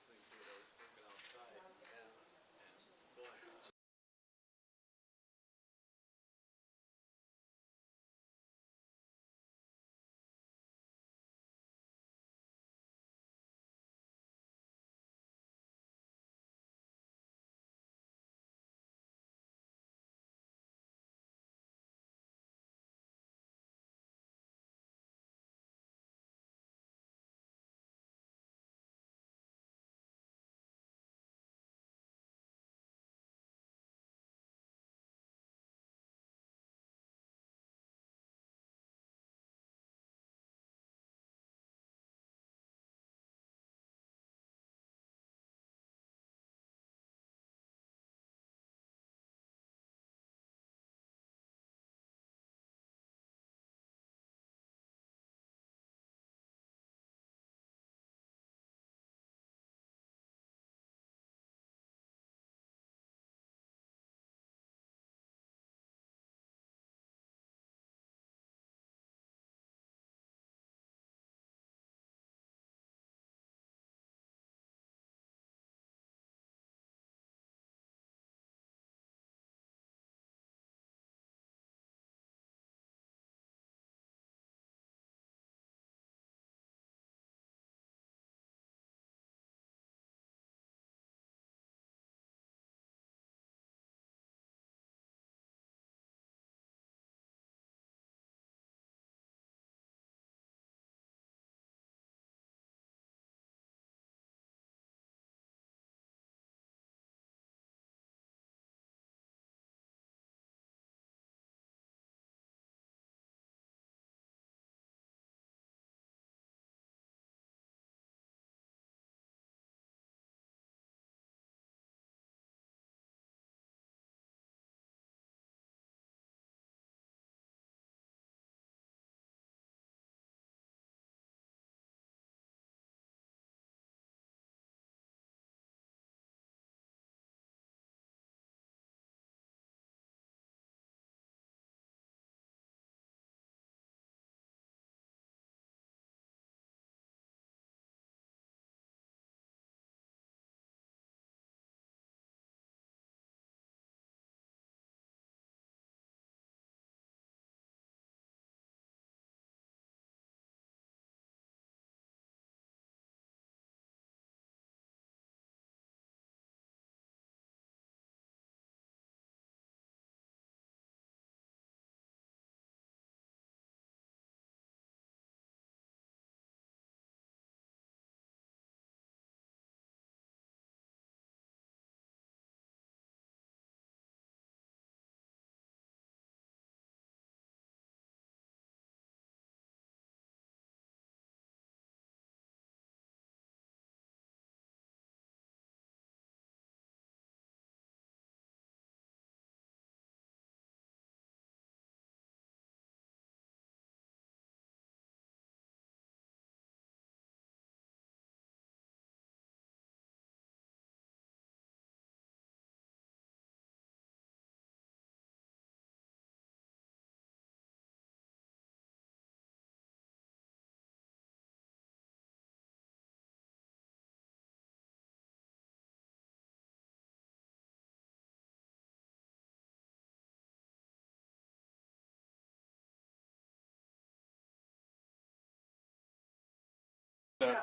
listening to it. I was working outside. Yeah. And boy,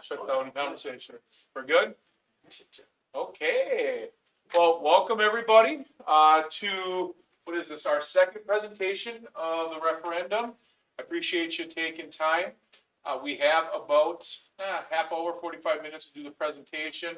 shut down the conversation. We're good? Okay. Well, welcome everybody to, what is this, our second presentation of the referendum. I appreciate you taking time. We have about half hour, 45 minutes to do the presentation.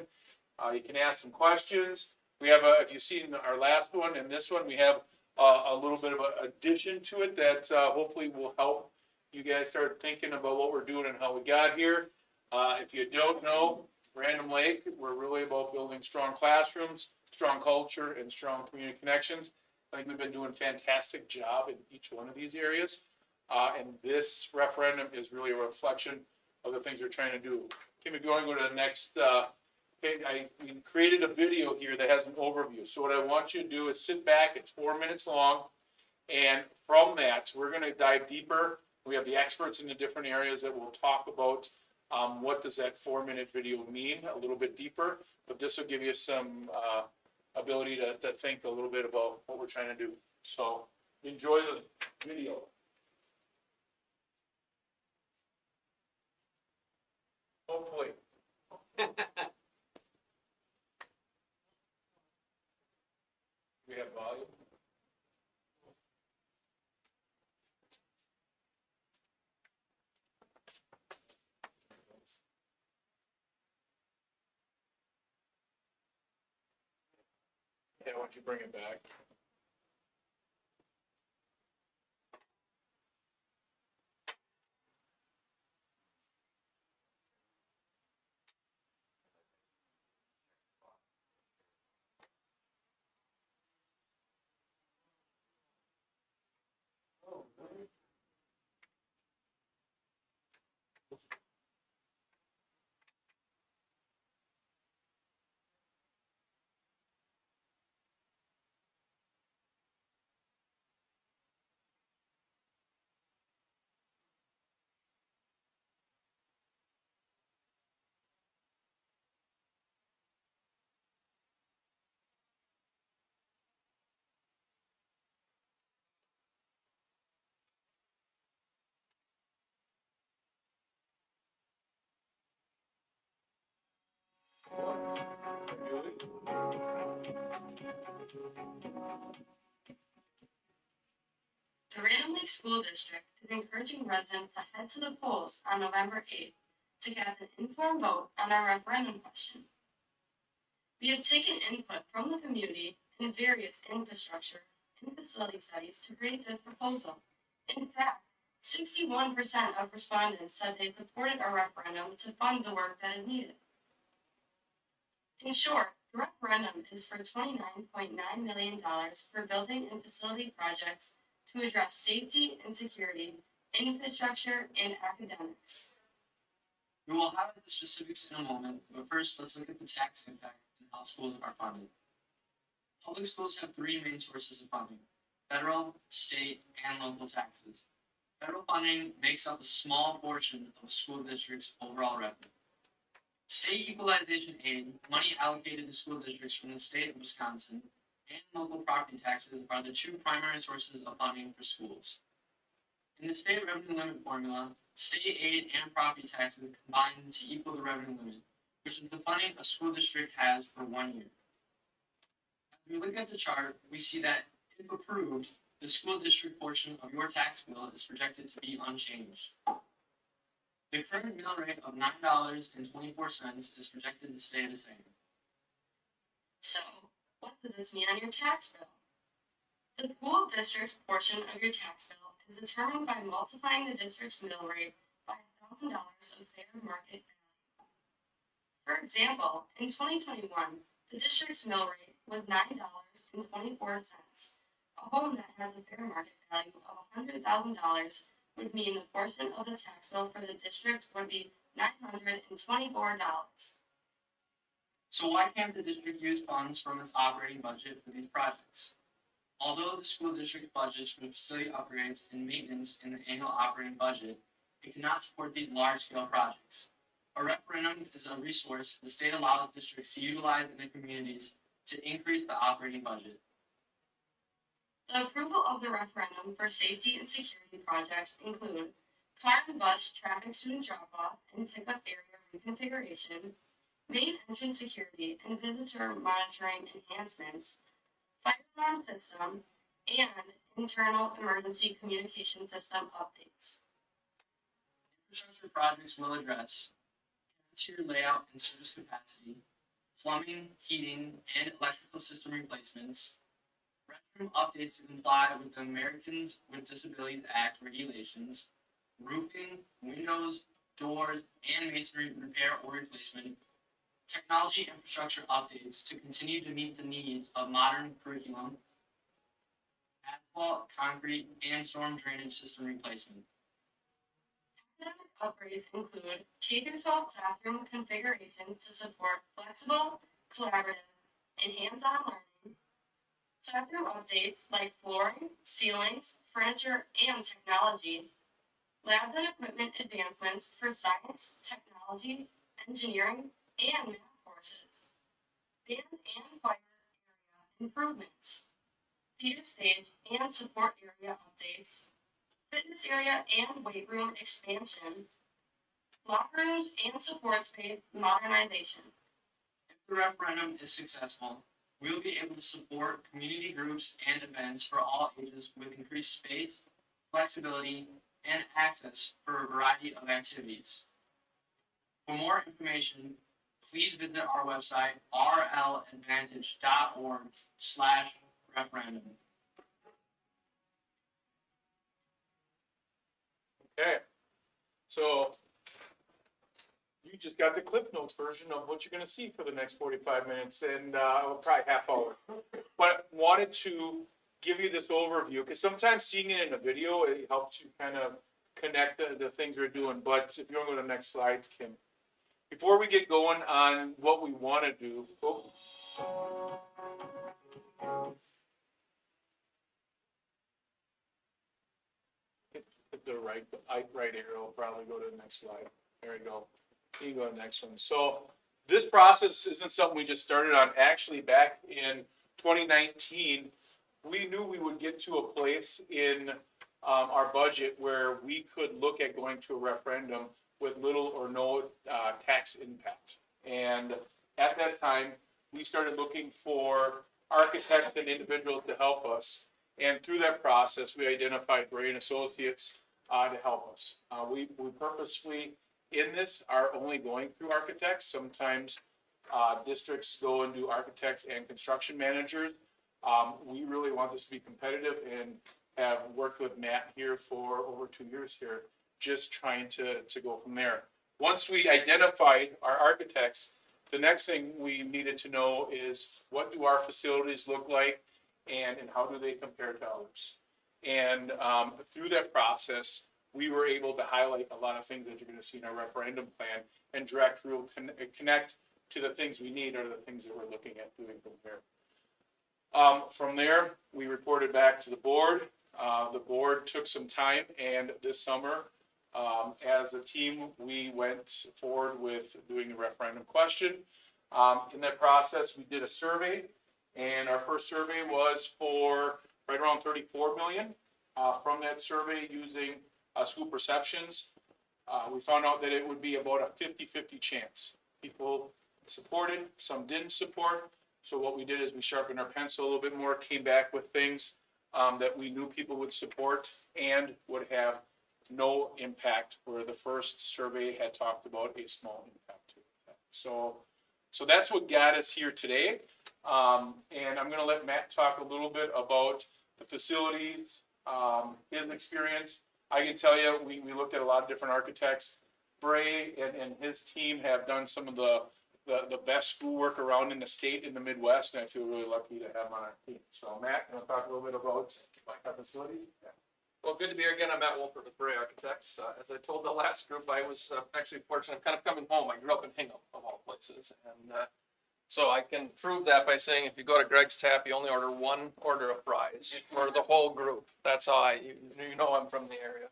You can ask some questions. We have, if you've seen our last one and this one, we have a little bit of an addition to it that hopefully will help you guys start thinking about what we're doing and how we got here. If you don't know, Random Lake, we're really about building strong classrooms, strong culture, and strong community connections. I think we've been doing a fantastic job in each one of these areas. And this referendum is really a reflection of the things we're trying to do. Kim, if you want to go to the next, we created a video here that has an overview. So what I want you to do is sit back, it's 4 minutes long. And from that, we're going to dive deeper. We have the experts in the different areas that will talk about What does that 4-minute video mean? A little bit deeper, but this will give you some ability to think a little bit about what we're trying to do. So enjoy the video. Hopefully. We have volume. Yeah, why don't you bring it back? Really? The Random Lake School District is encouraging residents to head to the polls on November 8th to cast an informed vote on our referendum question. We have taken input from the community and various infrastructure and facility studies to create this proposal. In fact, 61% of respondents said they supported a referendum to fund the work that is needed. In short, the referendum is for $29.9 million for building and facility projects to address safety and security, infrastructure, and academics. We will highlight the specifics in a moment, but first let's look at the tax impact and how schools are funded. Public schools have three main sources of funding: federal, state, and local taxes. Federal funding makes up a small portion of a school district's overall revenue. State equalization aid, money allocated to school districts from the state of Wisconsin, and local property taxes are the two primary sources of funding for schools. In the state revenue limit formula, state aid and property taxes combine to equal the revenue limit, which is the funding a school district has for 1 year. As we look at the chart, we see that, if approved, the school district portion of your tax bill is projected to be unchanged. The current mill rate of $9.24 is projected to stay the same. So, what does this mean on your tax bill? The school district's portion of your tax bill is determined by multiplying the district's mill rate by $1,000 of fair market value. For example, in 2021, the district's mill rate was $9.24. A home that has a fair market value of $100,000 would mean the portion of the tax bill for the district would be $924. So why can't the district use funds from its operating budget for these projects? Although the school district budgets for facility upgrades and maintenance in the annual operating budget, it cannot support these large-scale projects. A referendum is a resource the state allows districts to utilize in their communities to increase the operating budget. The approval of the referendum for safety and security projects include car and bus traffic student drop-off and pickup area reconfiguration, main entrance security and visitor monitoring enhancements, fire alarm system, and internal emergency communication system updates. Infrastructure projects will address cafeteria layout and service capacity, plumbing, heating, and electrical system replacements, restroom updates to comply with the Americans with Disabilities Act regulations, roofing, windows, doors, and masonry repair or replacement, technology infrastructure updates to continue to meet the needs of modern curriculum, asphalt, concrete, and storm drainage system replacement. Academic upgrades include K-12 classroom configurations to support flexible, collaborative, and hands-on learning, classroom updates like flooring, ceilings, furniture, and technology, labs and equipment advancements for science, technology, biology, engineering, and math courses. Band and choir area improvements. Theater stage and support area updates. Fitness area and weight room expansion. Locker rooms and support space modernization. If the referendum is successful, we will be able to support community groups and events for all ages with increased space, flexibility, and access for a variety of activities. For more information, please visit our website, rladvantage.org/referendum. Okay, so you just got the Cliff Notes version of what you're gonna see for the next 45 minutes and, probably half hour. But wanted to give you this overview, because sometimes seeing it in a video, it helps you kind of connect the things we're doing. But if you want to go to the next slide, Kim. Before we get going on what we want to do, hit the right arrow, probably go to the next slide. There you go. You can go to the next one. So this process isn't something we just started on. Actually, back in 2019, we knew we would get to a place in our budget where we could look at going to a referendum with little or no tax impact. And at that time, we started looking for architects and individuals to help us. And through that process, we identified Bray and Associates to help us. We purposefully, in this, are only going through architects. Sometimes districts go and do architects and construction managers. We really want this to be competitive and have worked with Matt here for over 2 years here, just trying to go from there. Once we identified our architects, the next thing we needed to know is what do our facilities look like and how do they compare to others? And through that process, we were able to highlight a lot of things that you're going to see in our referendum plan and direct real connect to the things we need or the things that we're looking at doing from there. From there, we reported back to the board. The board took some time, and this summer, as a team, we went forward with doing a referendum question. In that process, we did a survey, and our first survey was for right around 34 million. From that survey, using school perceptions, we found out that it would be about a 50-50 chance. People supported, some didn't support. So what we did is we sharpened our pencil a little bit more, came back with things that we knew people would support and would have no impact, where the first survey had talked about a small impact. So that's what got us here today. And I'm gonna let Matt talk a little bit about the facilities, his experience. I can tell you, we looked at a lot of different architects. Bray and his team have done some of the best schoolwork around in the state, in the Midwest, and I feel really lucky to have him on our team. So Matt, you want to talk a little bit about our facility? Yeah. Well, good to be here again. I'm Matt Wolford with Bray Architects. As I told the last group, I was actually fortunate. I'm kind of coming home. I grew up in Hingham, of all places. And so I can prove that by saying if you go to Greg's Tap, you only order one order of fries for the whole group. That's how you know I'm from the area.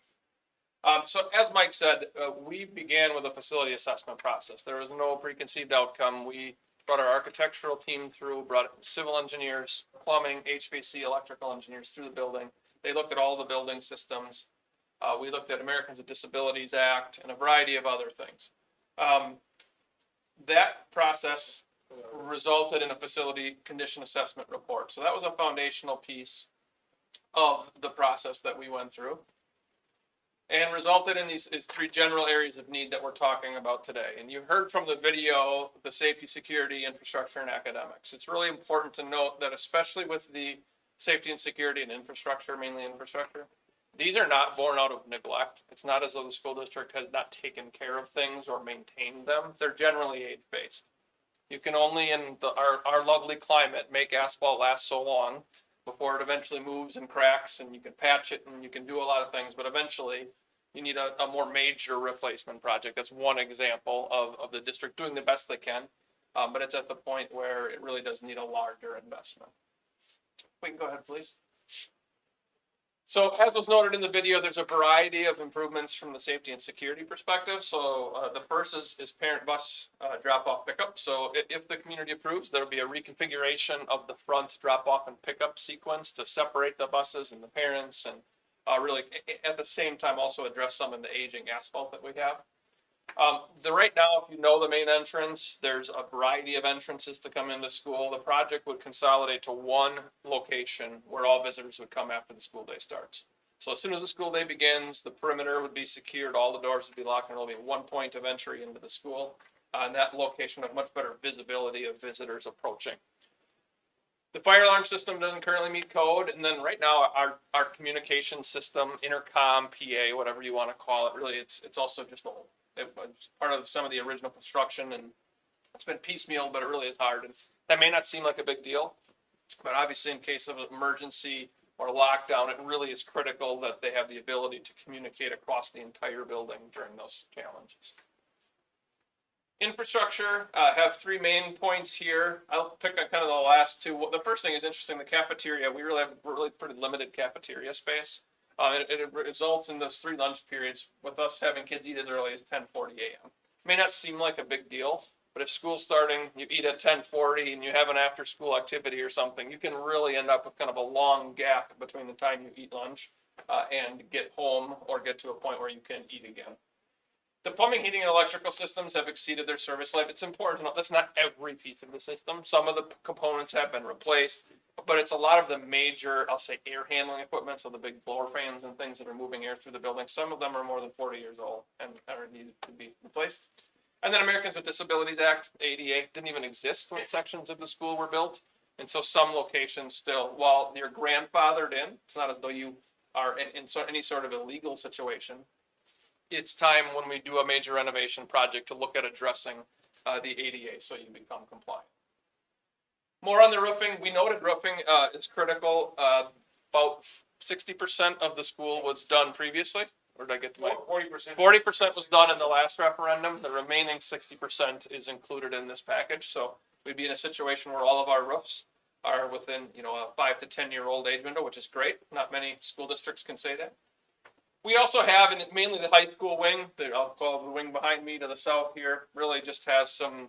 So as Mike said, we began with a facility assessment process. There was no preconceived outcome. We brought our architectural team through, brought civil engineers, plumbing, HVAC, electrical engineers through the building. They looked at all the building systems. We looked at Americans with Disabilities Act and a variety of other things. That process resulted in a facility condition assessment report. So that was a foundational piece of the process that we went through, and resulted in these three general areas of need that we're talking about today. And you heard from the video, the safety, security, infrastructure, and academics. It's really important to note that, especially with the safety and security and infrastructure, mainly infrastructure, these are not born out of neglect. It's not as though the school district has not taken care of things or maintained them. They're generally age-based. You can only, in our lovely climate, make asphalt last so long before it eventually moves and cracks, and you can patch it and you can do a lot of things, but eventually you need a more major replacement project. That's one example of the district doing the best they can, but it's at the point where it really does need a larger investment. We can go ahead, please. So as was noted in the video, there's a variety of improvements from the safety and security perspective. So the first is parent bus drop-off pickup. So if the community approves, there'll be a reconfiguration of the front drop-off and pickup sequence to separate the buses and the parents, and really at the same time also address some of the aging asphalt that we have. Right now, if you know the main entrance, there's a variety of entrances to come into school. The project would consolidate to one location where all visitors would come after the school day starts. So as soon as the school day begins, the perimeter would be secured, all the doors would be locked, and there'll be one point of entry into the school. And that location would have much better visibility of visitors approaching. The fire alarm system doesn't currently meet code, and then right now our communication system, intercom, PA, whatever you want to call it, really it's also just old. It was part of some of the original construction, and it's been piecemeal, but it really is hard. And that may not seem like a big deal, but obviously in case of an emergency or lockdown, it really is critical that they have the ability to communicate across the entire building during those challenges. Infrastructure, have three main points here. I'll pick on kind of the last two. The first thing is interesting, the cafeteria. We really have pretty limited cafeteria space. It results in those 3 lunch periods with us having kids eat as early as 10:40 a.m. May not seem like a big deal, but if school's starting, you eat at 10:40 and you have an after-school activity or something, you can really end up with kind of a long gap between the time you eat lunch and get home or get to a point where you can eat again. The plumbing, heating, and electrical systems have exceeded their service life. It's important to note that's not every piece of the system. Some of the components have been replaced, but it's a lot of the major, I'll say, air handling equipment, so the big blower fans and things that are moving air through the building. Some of them are more than 40 years old and are needed to be replaced. And then Americans with Disabilities Act, ADA, didn't even exist when sections of the school were built. And so some locations still, while you're grandfathered in, it's not as though you are in any sort of illegal situation. It's time when we do a major renovation project to look at addressing the ADA so you become compliant. More on the roofing. We noted roofing is critical. About 60% of the school was done previously. Where did I get to my 40%? 40% was done in the last referendum. The remaining 60% is included in this package. So we'd be in a situation where all of our roofs are within, a 5 to 10-year-old age window, which is great. Not many school districts can say that. We also have, and mainly the high school wing, I'll call it the wing behind me to the south here, really just has some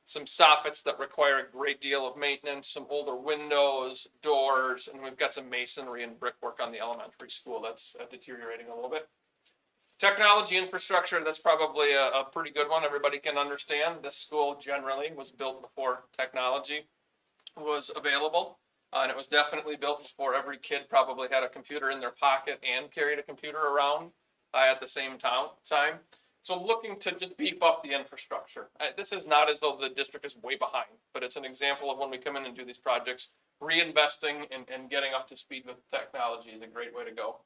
soffits that require a great deal of maintenance, some older windows, doors, and we've got some masonry and brickwork on the elementary school that's deteriorating a little bit. Technology infrastructure, that's probably a pretty good one. Everybody can understand this school generally was built before technology was available. And it was definitely built before every kid probably had a computer in their pocket and carried a computer around at the same time. So looking to just beef up the infrastructure. This is not as though the district is way behind, but it's an example of when we come in and do these projects, reinvesting and getting up to speed with technology is a great way to go.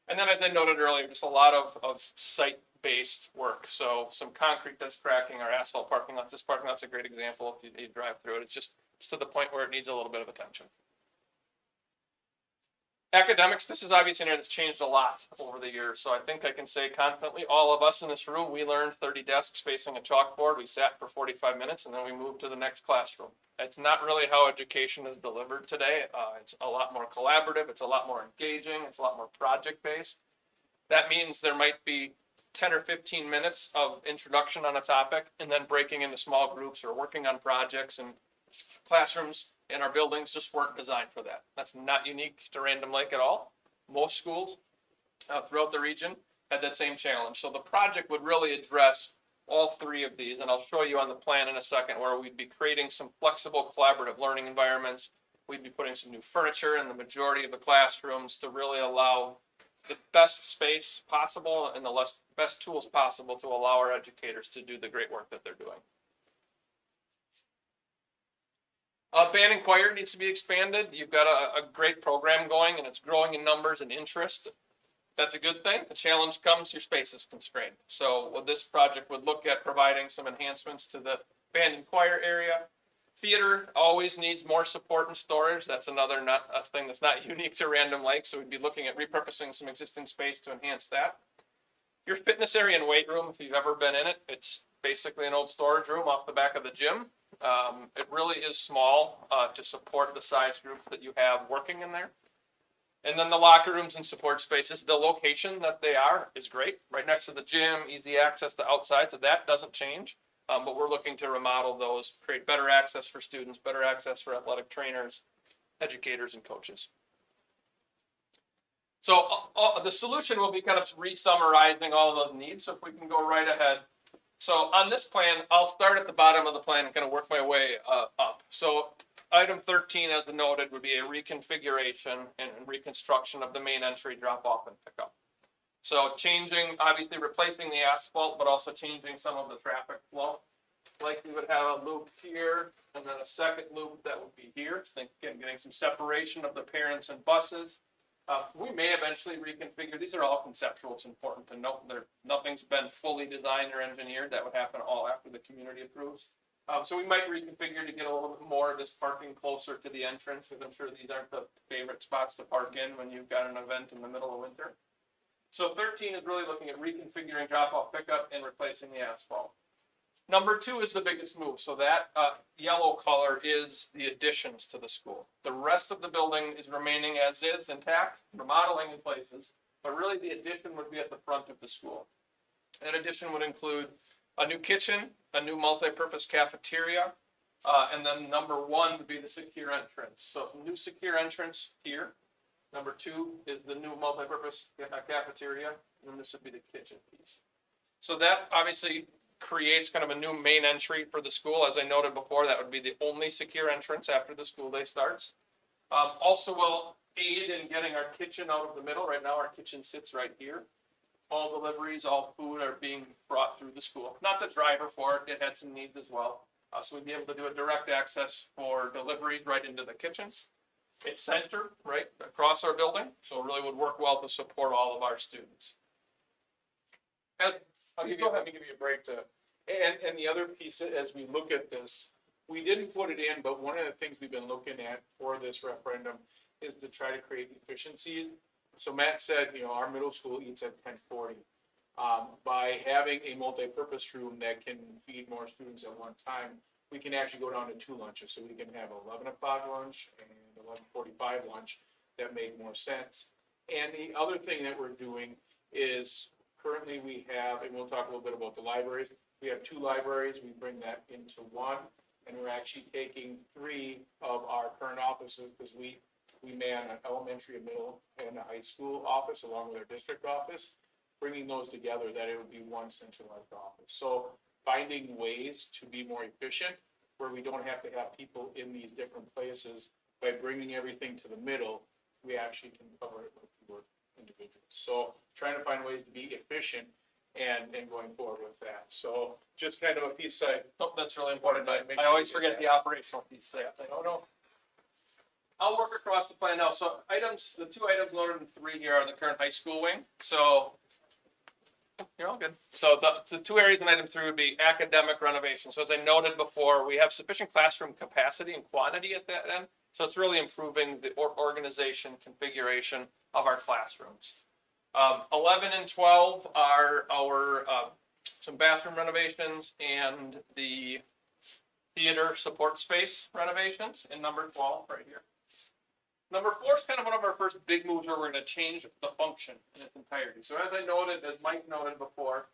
And then as I noted earlier, just a lot of site-based work. So some concrete that's cracking, our asphalt parking lots. This parking lot's a great example if you drive through it. It's to the point where it needs a little bit of attention. Academics, this is obviously an area that's changed a lot over the years. So I think I can say confidently, all of us in this room, we learned 30 desks facing a chalkboard. We sat for 45 minutes and then we moved to the next classroom. It's not really how education is delivered today. It's a lot more collaborative. It's a lot more engaging. It's a lot more project-based. That means there might be 10 or 15 minutes of introduction on a topic and then breaking into small groups or working on projects, and classrooms in our buildings just weren't designed for that. That's not unique to Random Lake at all. Most schools throughout the region had that same challenge. So the project would really address all three of these, and I'll show you on the plan in a second where we'd be creating some flexible collaborative learning environments. We'd be putting some new furniture in the majority of the classrooms to really allow the best space possible and the best tools possible to allow our educators to do the great work that they're doing. Band and choir needs to be expanded. You've got a great program going and it's growing in numbers and interest. That's a good thing. The challenge comes, your space is constrained. So what this project would look at providing some enhancements to the band and choir area. Theater always needs more support and storage. That's another thing that's not unique to Random Lake. So we'd be looking at repurposing some existing space to enhance that. Your fitness area and weight room, if you've ever been in it, it's basically an old storage room off the back of the gym. It really is small to support the size group that you have working in there. And then the locker rooms and support spaces, the location that they are is great, right next to the gym, easy access to outside, so that doesn't change. But we're looking to remodel those, create better access for students, better access for athletic trainers, educators, and coaches. So the solution will be kind of re-summarizing all of those needs. So if we can go right ahead. So on this plan, I'll start at the bottom of the plan and kind of work my way up. So item 13, as noted, would be a reconfiguration and reconstruction of the main entry, drop off and pickup. So changing, obviously replacing the asphalt, but also changing some of the traffic flow. Like we would have a loop here and then a second loop that would be here. So again, getting some separation of the parents and buses. We may eventually reconfigure. These are all conceptual. It's important to note nothing's been fully designed or engineered. That would happen all after the community approves. So we might reconfigure to get a little bit more of this parking closer to the entrance, because I'm sure these aren't the favorite spots to park in when you've got an event in the middle of winter. So 13 is really looking at reconfiguring drop-off pickup and replacing the asphalt. Number 2 is the biggest move. So that yellow color is the additions to the school. The rest of the building is remaining as is, intact, remodeling in places, but really the addition would be at the front of the school. That addition would include a new kitchen, a new multi-purpose cafeteria, and then number 1 would be the secure entrance. So some new secure entrance here. Number 2 is the new multi-purpose cafeteria, and then this would be the kitchen piece. So that obviously creates kind of a new main entry for the school. As I noted before, that would be the only secure entrance after the school day starts. Also will aid in getting our kitchen out of the middle. Right now our kitchen sits right here. All deliveries, all food are being brought through the school. Not the driver for it, it had some needs as well. So we'd be able to do a direct access for deliveries right into the kitchen. It's centered right across our building, so it really would work well to support all of our students. Let me give you a break to, and the other piece, as we look at this, we didn't put it in, but one of the things we've been looking at for this referendum is to try to create efficiencies. So Matt said, our middle school eats at 10:40. By having a multi-purpose room that can feed more students at one time, we can actually go down to 2 lunches. So we can have 11 o'clock lunch and 11:45 lunch. That made more sense. And the other thing that we're doing is currently we have, and we'll talk a little bit about the libraries. We have 2 libraries. We bring that into 1, and we're actually taking 3 of our current offices, because we man an elementary, a middle, and a high school office along with our district office, bringing those together that it would be 1 centralized office. So finding ways to be more efficient where we don't have to have people in these different places. By bringing everything to the middle, we actually can cover it with fewer individuals. So trying to find ways to be efficient and going forward with that. So just kind of a piece That's really important. I always forget the operational piece there. No. I'll work across the plan now. So the 2 items noted in 3 here are the current high school wing. So you're all good. So the 2 areas in item 3 would be academic renovation. So as I noted before, we have sufficient classroom capacity and quantity at that end. So it's really improving the organization, configuration of our classrooms. 11 and 12 are our some bathroom renovations and the theater support space renovations in number 12 right here. Number 4 is kind of one of our first big moves where we're going to change the function in its entirety. So as I noted, as Mike noted before,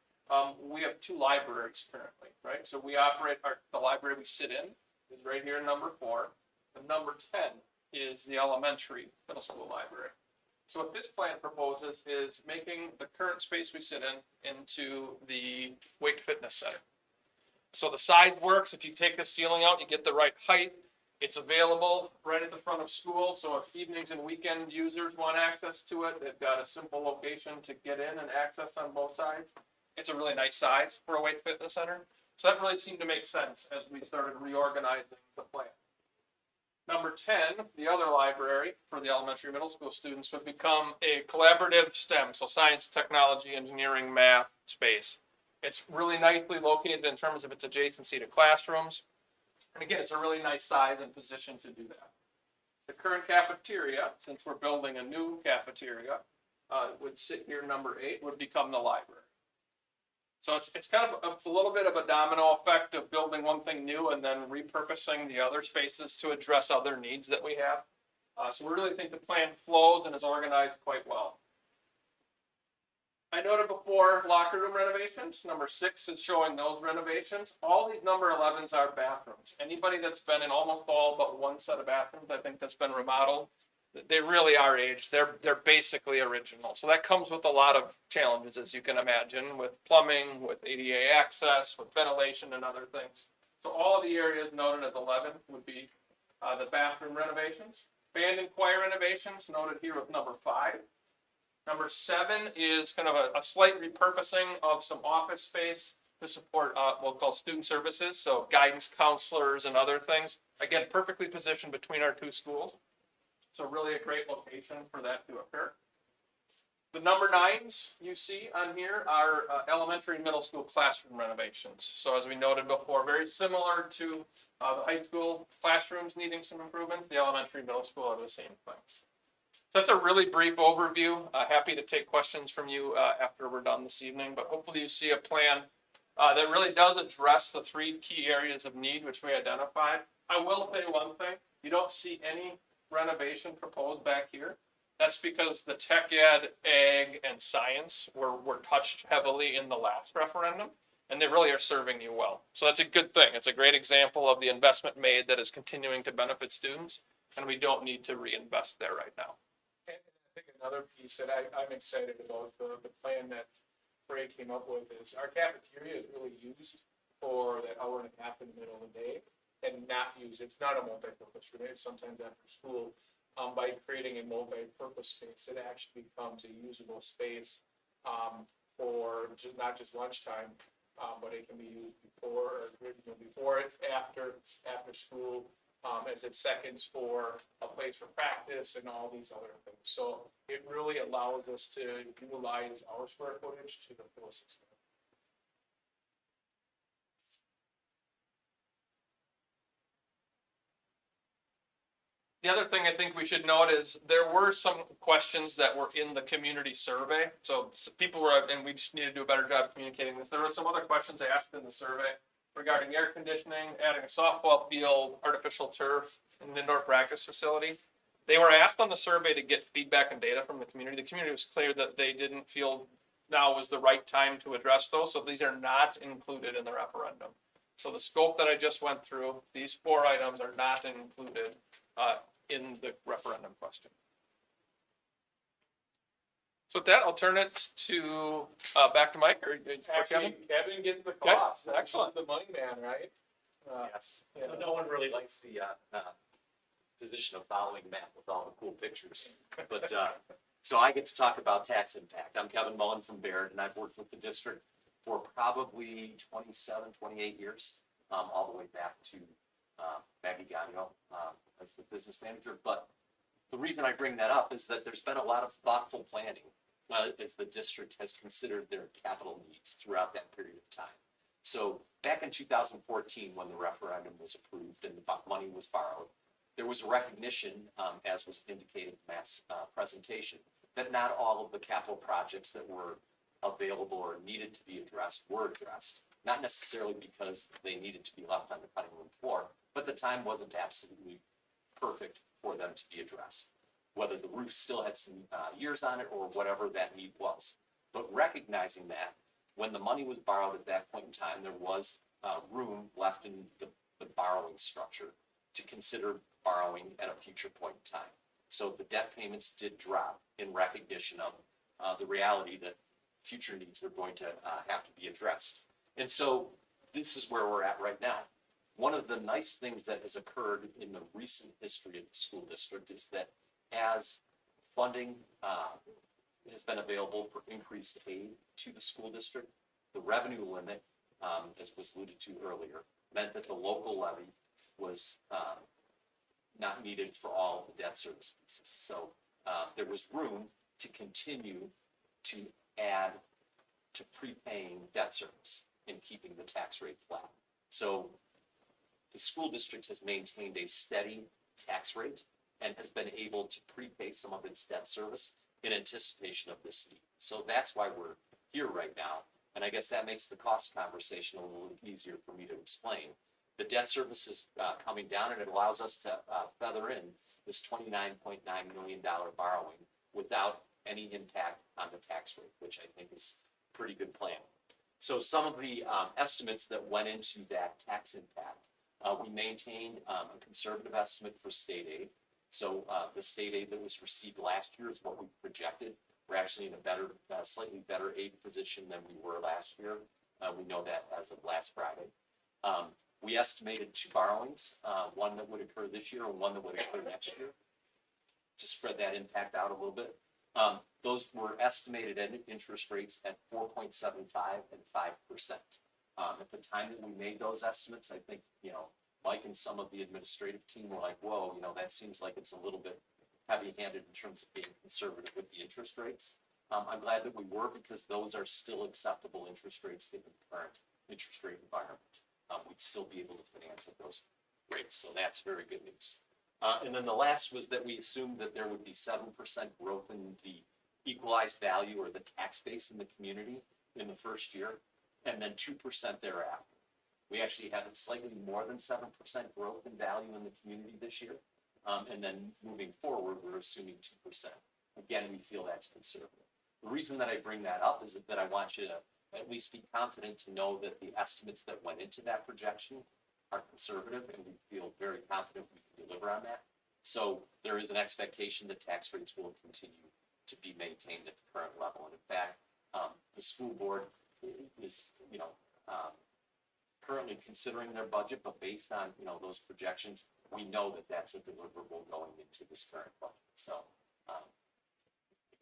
we have 2 libraries currently, right? So we operate the library we sit in is right here in number 4. And number 10 is the elementary middle school library. So what this plan proposes is making the current space we sit in into the weight fitness center. So the size works. If you take the ceiling out, you get the right height. It's available right at the front of school. So if evenings and weekend users want access to it, they've got a simple location to get in and access on both sides. It's a really nice size for a weight fitness center. So that really seemed to make sense as we started reorganizing the plan. Number 10, the other library for the elementary middle school students would become a collaborative STEM, so science, technology, engineering, math space. It's really nicely located in terms of its adjacency to classrooms. And again, it's a really nice size and position to do that. The current cafeteria, since we're building a new cafeteria, would sit here, number 8, would become the library. So it's kind of a little bit of a domino effect of building one thing new and then repurposing the other spaces to address other needs that we have. So we really think the plan flows and is organized quite well. I noted before locker room renovations. Number 6 is showing those renovations. All these number 11s are bathrooms. Anybody that's been in almost all but one set of bathrooms, I think that's been remodeled, they really are aged. They're basically original. So that comes with a lot of challenges, as you can imagine, with plumbing, with ADA access, with ventilation and other things. So all of the areas noted as 11 would be the bathroom renovations. Band and choir renovations noted here with number 5. Number 7 is kind of a slight repurposing of some office space to support what we'll call student services, so guidance counselors and other things. Again, perfectly positioned between our two schools. So really a great location for that to occur. The number 9s you see on here are elementary and middle school classroom renovations. So as we noted before, very similar to the high school classrooms needing some improvements, the elementary and middle school are the same thing. So that's a really brief overview. Happy to take questions from you after we're done this evening, but hopefully you see a plan that really does address the 3 key areas of need which we identified. I will say one thing, you don't see any renovation proposed back here. That's because the tech ed, ag, and science were touched heavily in the last referendum, and they really are serving you well. So that's a good thing. It's a great example of the investment made that is continuing to benefit students, and we don't need to reinvest there right now. And I think another piece that I'm excited about, the plan that Ray came up with is our cafeteria is really used for that hour and a half in the middle of the day and not used. It's not a multi-purpose room. Sometimes after school, by creating a multi-purpose space, it actually becomes a usable space for not just lunchtime, but it can be used before it, after school, as it seconds for a place for practice and all these other things. So it really allows us to utilize our square footage to the fullest extent. The other thing I think we should note is there were some questions that were in the community survey. So people were, and we just need to do a better job communicating this. There were some other questions asked in the survey regarding air conditioning, adding a softball field, artificial turf, and an indoor practice facility. They were asked on the survey to get feedback and data from the community. The community was clear that they didn't feel now was the right time to address those. So these are not included in the referendum. So the scope that I just went through, these 4 items are not included in the referendum question. So with that, I'll turn it to back to Mike or Kevin. Kevin gets the Okay, cost. excellent. The money man, right? Yes, Yeah. so no one really likes the position of following Matt with all the cool pictures. But so I get to talk about tax impact. I'm Kevin Mullen from Baird, and I've worked with the district for probably 27, 28 years, all the way back to Maggie Gagno as the business manager. But the reason I bring that up is that there's been a lot of thoughtful planning as the district has considered their capital needs throughout that period of time. So back in 2014, when the referendum was approved and the money was borrowed, there was a recognition, as was indicated in Matt's presentation, that not all of the capital projects that were available or needed to be addressed were addressed. Not necessarily because they needed to be left on the cutting room floor, but the time wasn't absolutely perfect for them to be addressed. Whether the roof still had some years on it or whatever that need was. But recognizing that, when the money was borrowed at that point in time, there was room left in the borrowing structure to consider borrowing at a future point in time. So the debt payments did drop in recognition of the reality that future needs were going to have to be addressed. And so this is where we're at right now. One of the nice things that has occurred in the recent history of the school district is that as funding has been available for increased aid to the school district, the revenue limit, as was alluded to earlier, meant that the local levy was not needed for all the debt service pieces. So there was room to continue to add to prepaying debt service and keeping the tax rate flat. So the school district has maintained a steady tax rate and has been able to prepay some of its debt service in anticipation of this need. So that's why we're here right now. And I guess that makes the cost conversation a little easier for me to explain. the debt service is coming down, and it allows us to feather in this $29.9 million borrowing without any impact on the tax rate, which I think is a pretty good plan. So some of the estimates that went into that tax impact, we maintained a conservative estimate for state aid. So the state aid that was received last year is what we projected. We're actually in a better, slightly better aid position than we were last year. We know that as of last Friday. We estimated two borrowings, one that would occur this year and one that would occur next year, to spread that impact out a little bit. Those were estimated at interest rates at 4.75 and 5%. At the time that we made those estimates, I think, Mike and some of the administrative team were like, whoa, that seems like it's a little bit heavy-handed in terms of being conservative with the interest rates. I'm glad that we were, because those are still acceptable interest rates given the current interest rate environment. We'd still be able to finance at those rates, so that's very good news. And then the last was that we assumed that there would be 7% growth in the equalized value or the tax base in the community in the first year, and then 2% thereafter. We actually had slightly more than 7% growth in value in the community this year. And then moving forward, we're assuming 2%. Again, we feel that's conservative. The reason that I bring that up is that I want you to at least be confident to know that the estimates that went into that projection are conservative, and we feel very confident we can deliver on that. So there is an expectation that tax rates will continue to be maintained at the current level. And in fact, the school board is, currently considering their budget, but based on, those projections, we know that that's a deliverable going into this current budget. So I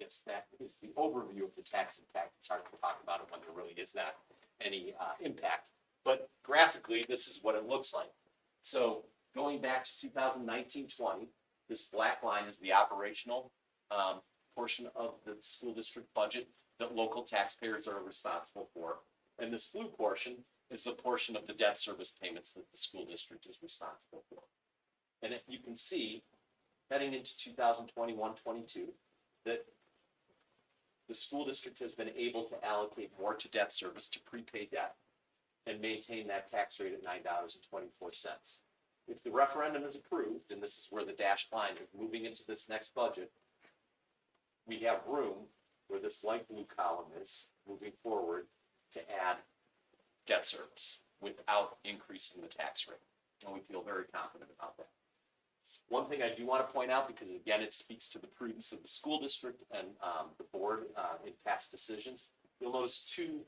guess that is the overview of the tax impact. It's hard to talk about it when there really is not any impact. But graphically, this is what it looks like. So going back to 2019-20, this black line is the operational portion of the school district budget that local taxpayers are responsible for. And this blue portion is the portion of the debt service payments that the school district is responsible for. And you can see, heading into 2021-22, that the school district has been able to allocate more to debt service, to prepay debt, and maintain that tax rate at $9.24. If the referendum is approved, and this is where the dashed line is moving into this next budget, we have room where this light blue column is moving forward to add debt service without increasing the tax rate. And we feel very confident about that. One thing I do want to point out, because again, it speaks to the prudence of the school district and the board in past decisions. You'll notice 2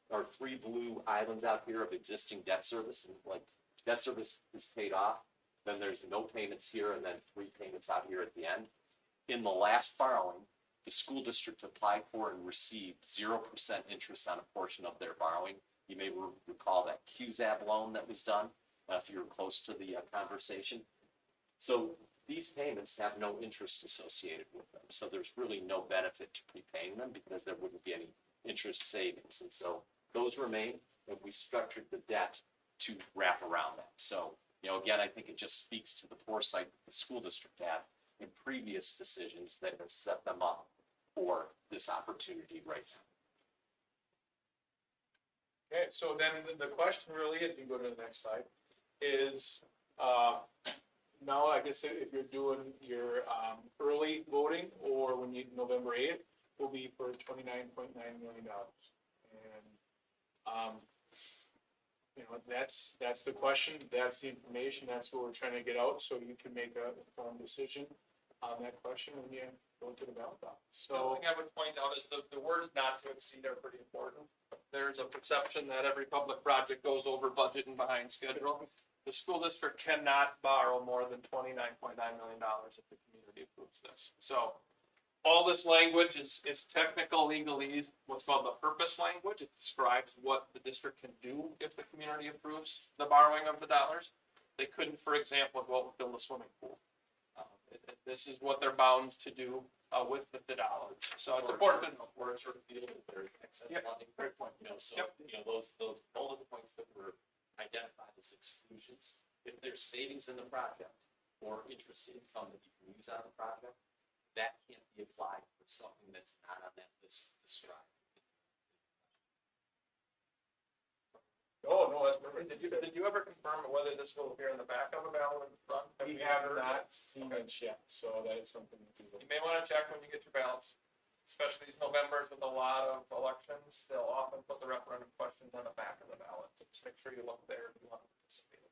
or 3 blue islands out here of existing debt service, and like debt service is paid off, then there's no payments here, and then 3 payments out here at the end. In the last borrowing, the school district applied for and received 0% interest on a portion of their borrowing. You may recall that QZAB loan that was done, if you were close to the conversation. So these payments have no interest associated with them. So there's really no benefit to prepaying them, because there wouldn't be any interest savings. And so those remain, and we structured the debt to wrap around that. So, again, I think it just speaks to the foresight that the school district had in previous decisions that have set them up for this opportunity right now. Okay, so then the question really, if you go to the next slide, is now I guess if you're doing your early voting, or when you November 8th, will be for $29.9 million. And that's the question, that's the information, that's what we're trying to get out, so you can make a informed decision on that question when you go to the ballot box. The So thing I would point out is the words not to exceed are pretty important. There's a perception that every public project goes over budget and behind schedule. The school district cannot borrow more than $29.9 million if the community approves this. So all this language is technical legalese, what's called the purpose language. It describes what the district can do if the community approves the borrowing of the dollars. They couldn't, for example, go out and build a swimming pool. This is what they're bound to do with the dollars. So it's important to know. Or sort of feel that there's excess Yep. funding. Great point. So Yep. those all of the points that were identified as exclusions, if there's savings in the project or interest income that you can use on the project, that can't be applied for something that's not on that list described. No, that's perfect. Did you ever confirm whether this will appear in the back of the ballot or the front? We have not seen it yet, so that is something to do. You may wanna check when you get your ballots, especially these Novembers with a lot of elections, they'll often put the referendum questions on the back of the ballot, so just make sure you look there if you want to participate.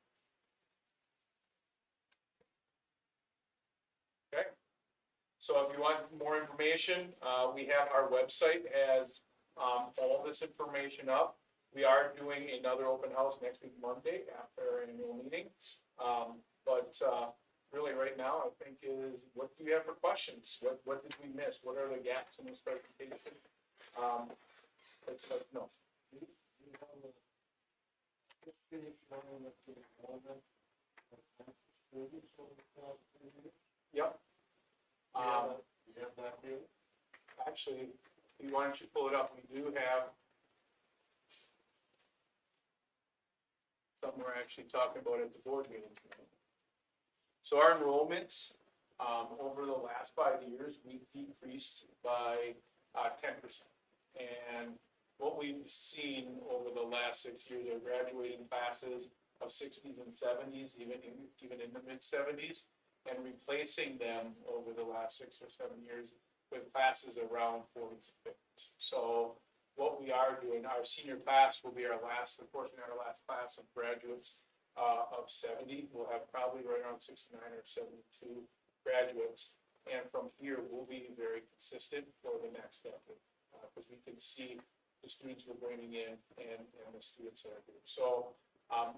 Okay. So if you want more information, we have our website has, all this information up. We are doing another open house next week, Monday, after our annual meeting. But really right now, I think is, what do you have for questions? What did we miss? What are the gaps in this presentation? No. Yep. You have that here? Actually, why don't you pull it up? We do have something we're actually talking about at the board meeting tonight. So our enrollments, over the last 5 years, we've decreased by 10%. And what we've seen over the last 6 years are graduating classes of 60s and 70s, even in the mid 70s, and replacing them over the last 6 or 7 years with classes around 40s and 50s. So what we are doing, our senior class will be our last class of graduates of 70. We'll have probably right around 69 or 72 graduates. And from here, we'll be very consistent for the next decade, because we can see the students we're bringing in and the students that are here. So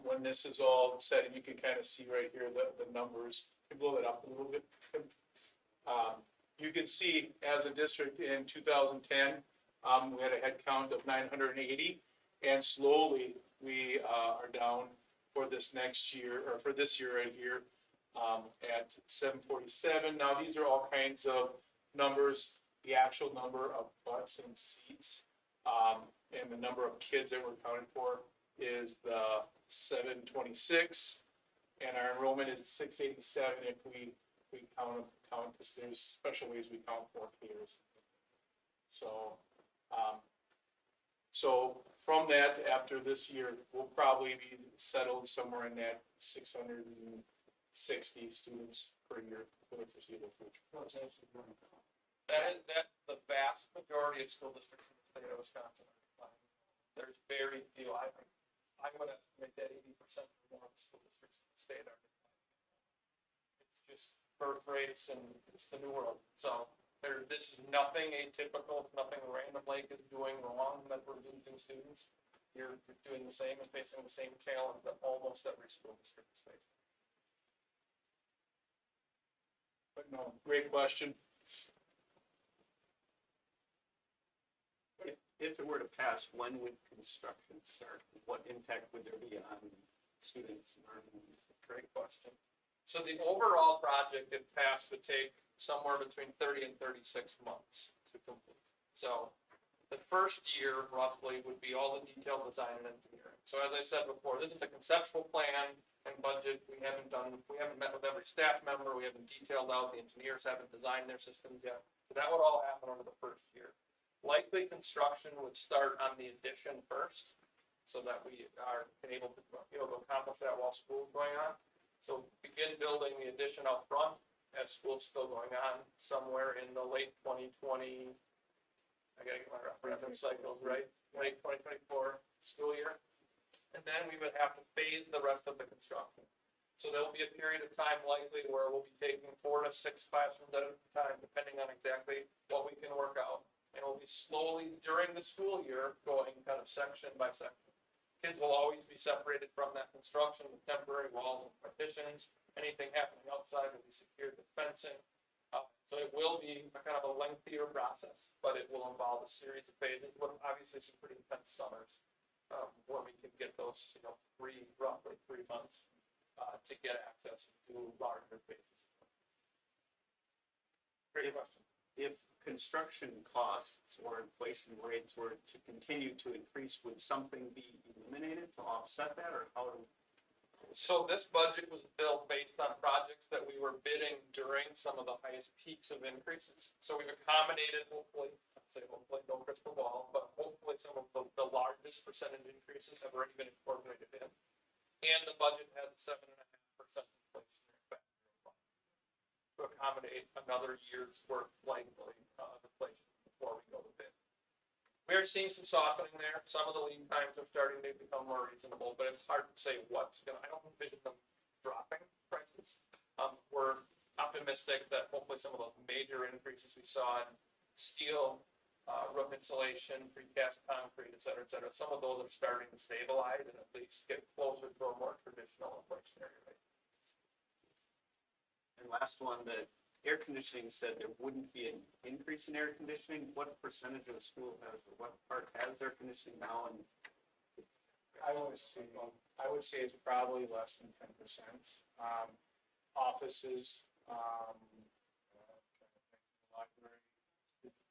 when this is all said, you can kind of see right here the numbers. You blow it up a little bit. You can see as a district in 2010, we had a head count of 980, and slowly we are down for this next year, or for this year right here, at 747. Now, these are all kinds of numbers. The actual number of butts and seats, and the number of kids that we're counting for is the 726, and our enrollment is 687 if we count, because there's special ways we count for pairs. So from that, after this year, we'll probably be settled somewhere in that 660 students per year for the foreseeable future. That the vast majority of school districts in the state of Wisconsin are declining. There's very few, I would estimate that 80% or more of the school districts in the state are declining. It's just birth rates, and it's the new world. So this is nothing atypical, nothing Random Lake is doing wrong that we're losing students. You're doing the same and facing the same challenge that almost every school district is facing. But no, great question. If it were to pass, when would construction start? What impact would there be on students learning? Great question. So the overall project, if passed, would take somewhere between 30 and 36 months to complete. So the first year roughly would be all the detailed design and engineering. So as I said before, this is a conceptual plan and budget. We haven't met with every staff member. We haven't detailed out, the engineers haven't designed their systems yet. So that would all happen over the first year. Likely construction would start on the addition first, so that we are able to, to accomplish that while school's going on. So begin building the addition up front as school's still going on, somewhere in the late 2020, I gotta get my referendum cycles right, late 2024 school year. And then we would have to phase the rest of the construction. So there'll be a period of time likely where we'll be taking 4 to 6 classrooms at a time, depending on exactly what we can work out. And we'll be slowly, during the school year, going kind of section by section. Kids will always be separated from that construction with temporary walls and partitions. Anything happening outside will be secured with fencing. So it will be a kind of a lengthier process, but it will involve a series of phases, with obviously some pretty intense summers, where we can get those, roughly 3 months, to get access to larger phases. Great question. If construction costs or inflation rates were to continue to increase, would something be eliminated to offset that, or how? So this budget was built based on projects that we were bidding during some of the highest peaks of increases. So we've accommodated hopefully say hopefully no crystal ball, but hopefully some of the largest percentage increases have already been incorporated in. And the budget has a 7.5% inflationary factor in mind to accommodate another year's worth likely of inflation before we go to bid. We are seeing some softening there. Some of the lead times are starting to become more reasonable, but it's hard to say what's going to, I don't envision them dropping prices. We're optimistic that hopefully some of those major increases we saw in steel, roof insulation, precast concrete, et cetera, some of those are starting to stabilize and at least get closer to a more traditional inflationary rate. And last one, the air conditioning said there wouldn't be an increase in air conditioning. What percentage of the school has, or what part has air conditioning now? And I would say it's probably less than 10%. Offices, library,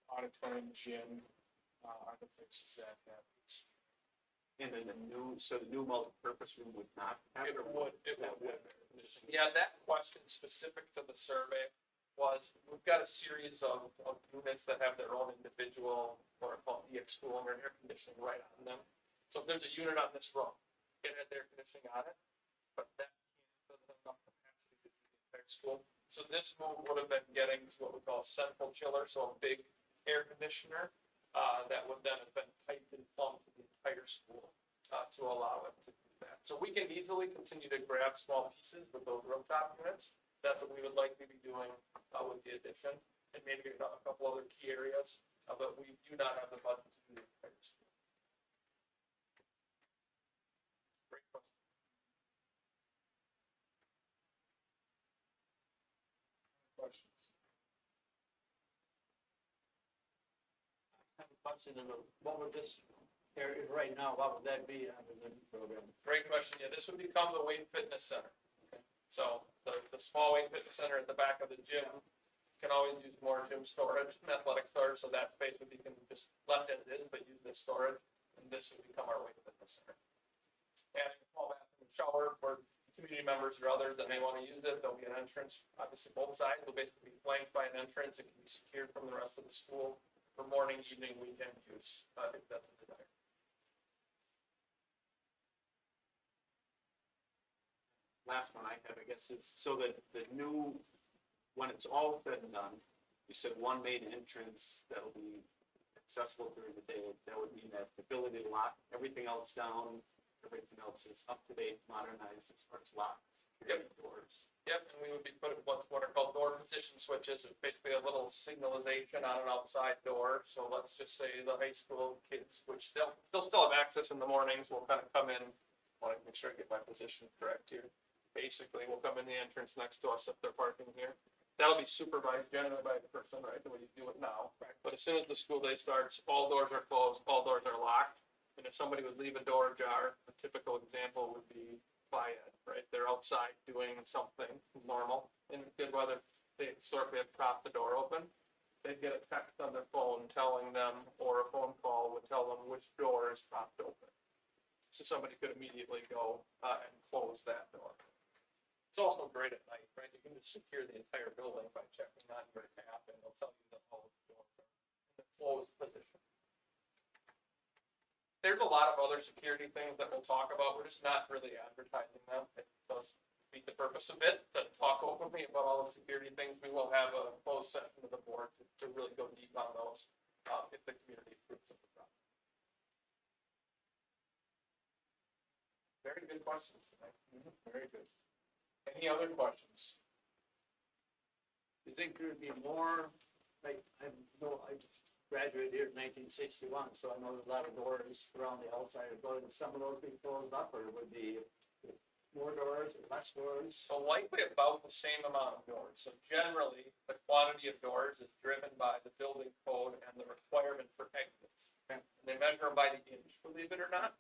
auditorium, gym, are the places that have these. and then the new multi-purpose room would not have It it. would have air conditioning. Yeah, that question specific to the survey was, we've got a series of units that have their own individual, what are called EX cooling or air conditioning right on them. So if there's a unit on this row, it has air conditioning on it, but that doesn't have enough capacity to do the entire school. So this move would have been getting to what we call a central chiller, so a big air conditioner, that would then have been piped and plumbed to the entire school, to allow it to do that. So we can easily continue to grab small pieces with those rooftop units. That's what we would likely be doing, with the addition, and maybe a couple other key areas, but we do not have the budget to do the entire school. Great question. Questions? I have a question in what would this area right now, what would that be under the new program? Great question. Yeah, this would become the weight fitness center. So the small weight fitness center at the back of the gym can always use more gym storage and athletic storage, so that space would be just left as it is, but use this storage, and this would become our weight fitness center. Adding a small bathroom and shower for community members or others that may want to use it, there'll be an entrance, obviously both sides will basically be flanked by an entrance, it can be secured from the rest of the school for morning, evening, weekend use, if that's a desire. Last one I have, I guess, is so that the new, when it's all said and done, you said one main entrance that'll be accessible during the day. That would mean that the ability to lock everything else down, everything else is up to date, modernized as far as locks, security doors. Yep, and we would be putting what are called door position switches, it's basically a little signalization on an outside door. So let's just say the high school kids, which they'll still have access in the mornings, will kind of come in, want to make sure I get my position correct here. Basically, we'll come in the entrance next to us if they're parking here. That'll be supervised generally by the person, right, the way you do it now. But as soon as the school day starts, all doors are closed, all doors are locked. And if somebody would leave a door ajar, a typical example would be by Ed, right? They're outside doing something normal in good weather. They historically have propped the door open. They'd get a text on their phone telling them, or a phone call would tell them which door is propped open. So somebody could immediately go and close that door. It's also great at night, right? You can just secure the entire building by checking on your app, and it'll tell you that all of the doors are in the closed position. There's a lot of other security things that we'll talk about. We're just not really advertising them. It does meet the purpose of it, to talk openly about all the security things. We will have a closed session with the board to really go deep on those, if the community approves of the project. Very good questions tonight. Very good. Any other questions? You think there would be more, like, I know I just graduated here in 1961, so I know there's a lot of doors around the outside of the building. Some of those be closed up, or would be more doors or less doors? So likely about the same amount of doors. So generally, the quantity of doors is driven by the building code and the requirement for exits. And they measure them by the inch, believe it or not.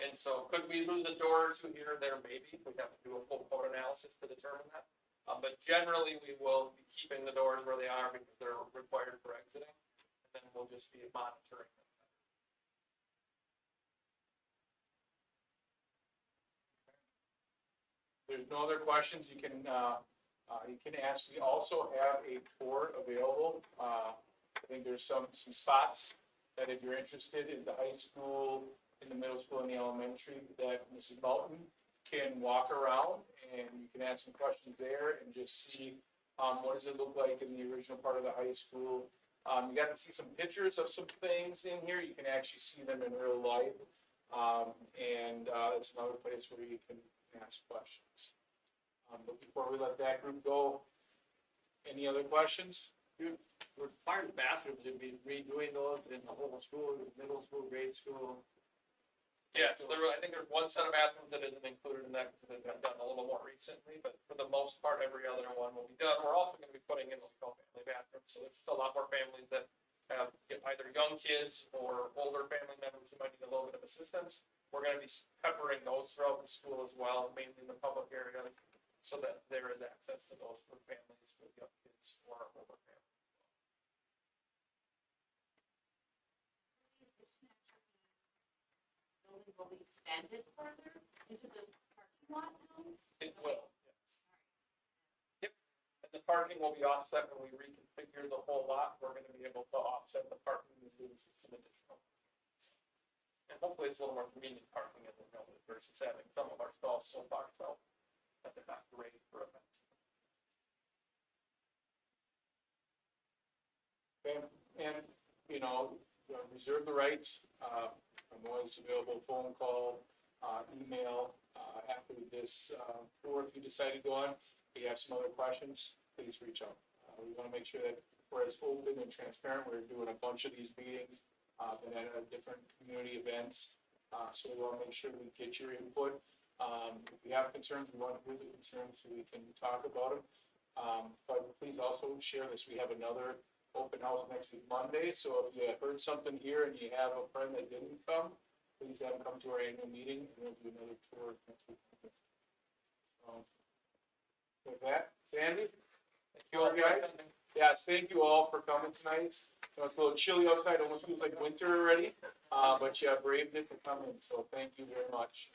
And so could we lose a door or two here or there? Maybe. We'd have to do a full code analysis to determine that. But generally, we will be keeping the doors where they are because they're required for exiting. And then we'll just be monitoring them. There's no other questions, you can ask. We also have a tour available, I think there's some spots that if you're interested in the high school, in the middle school and the elementary, that Mrs. Moulton can walk around and you can ask some questions there and just see, what does it look like in the original part of the high school? You got to see some pictures of some things in here. You can actually see them in real life. It's another place where you can ask questions. But before we let that group go, any other questions? Required bathrooms, would be redoing those in the whole school, middle school, grade school. Yeah, so I think there's one set of bathrooms that isn't included in that, because they've been done a little more recently, but for the most part, every other one will be done. We're also gonna be putting in what we call family bathrooms, so there's just a lot more families that have either young kids or older family members who might need a little bit of assistance. We're gonna be peppering those throughout the school as well, mainly in the public area, so that there is access to those for families with young kids or older families. Building will be expanded further into the parking lot now? It will, yes. Yep, and the parking will be offset when we reconfigure the whole lot. We're gonna be able to offset the parking and do some additional. And hopefully it's a little more convenient parking at the moment versus having some of our stalls so far out that they're not ready for events. And, you know, reserve the right, I'm always available, phone call, email, after this, or if you decide to go on, if you have some other questions, please reach out. We wanna make sure that we're as open and transparent, we're doing a bunch of these meetings, and at different community events, so we wanna make sure we get your input. If you have concerns, we wanna hear the concerns so we can talk about them. But please also share this, we have another open house next week Monday, so if you heard something here and you have a friend that didn't come, please have them come to our annual meeting, and we'll do another tour next week. With that, Sandy? Thank you all, guys. Yes, thank you all for coming tonight. You know, it's a little chilly outside, almost feels like winter already, but you have braved it to come in, so thank you very much.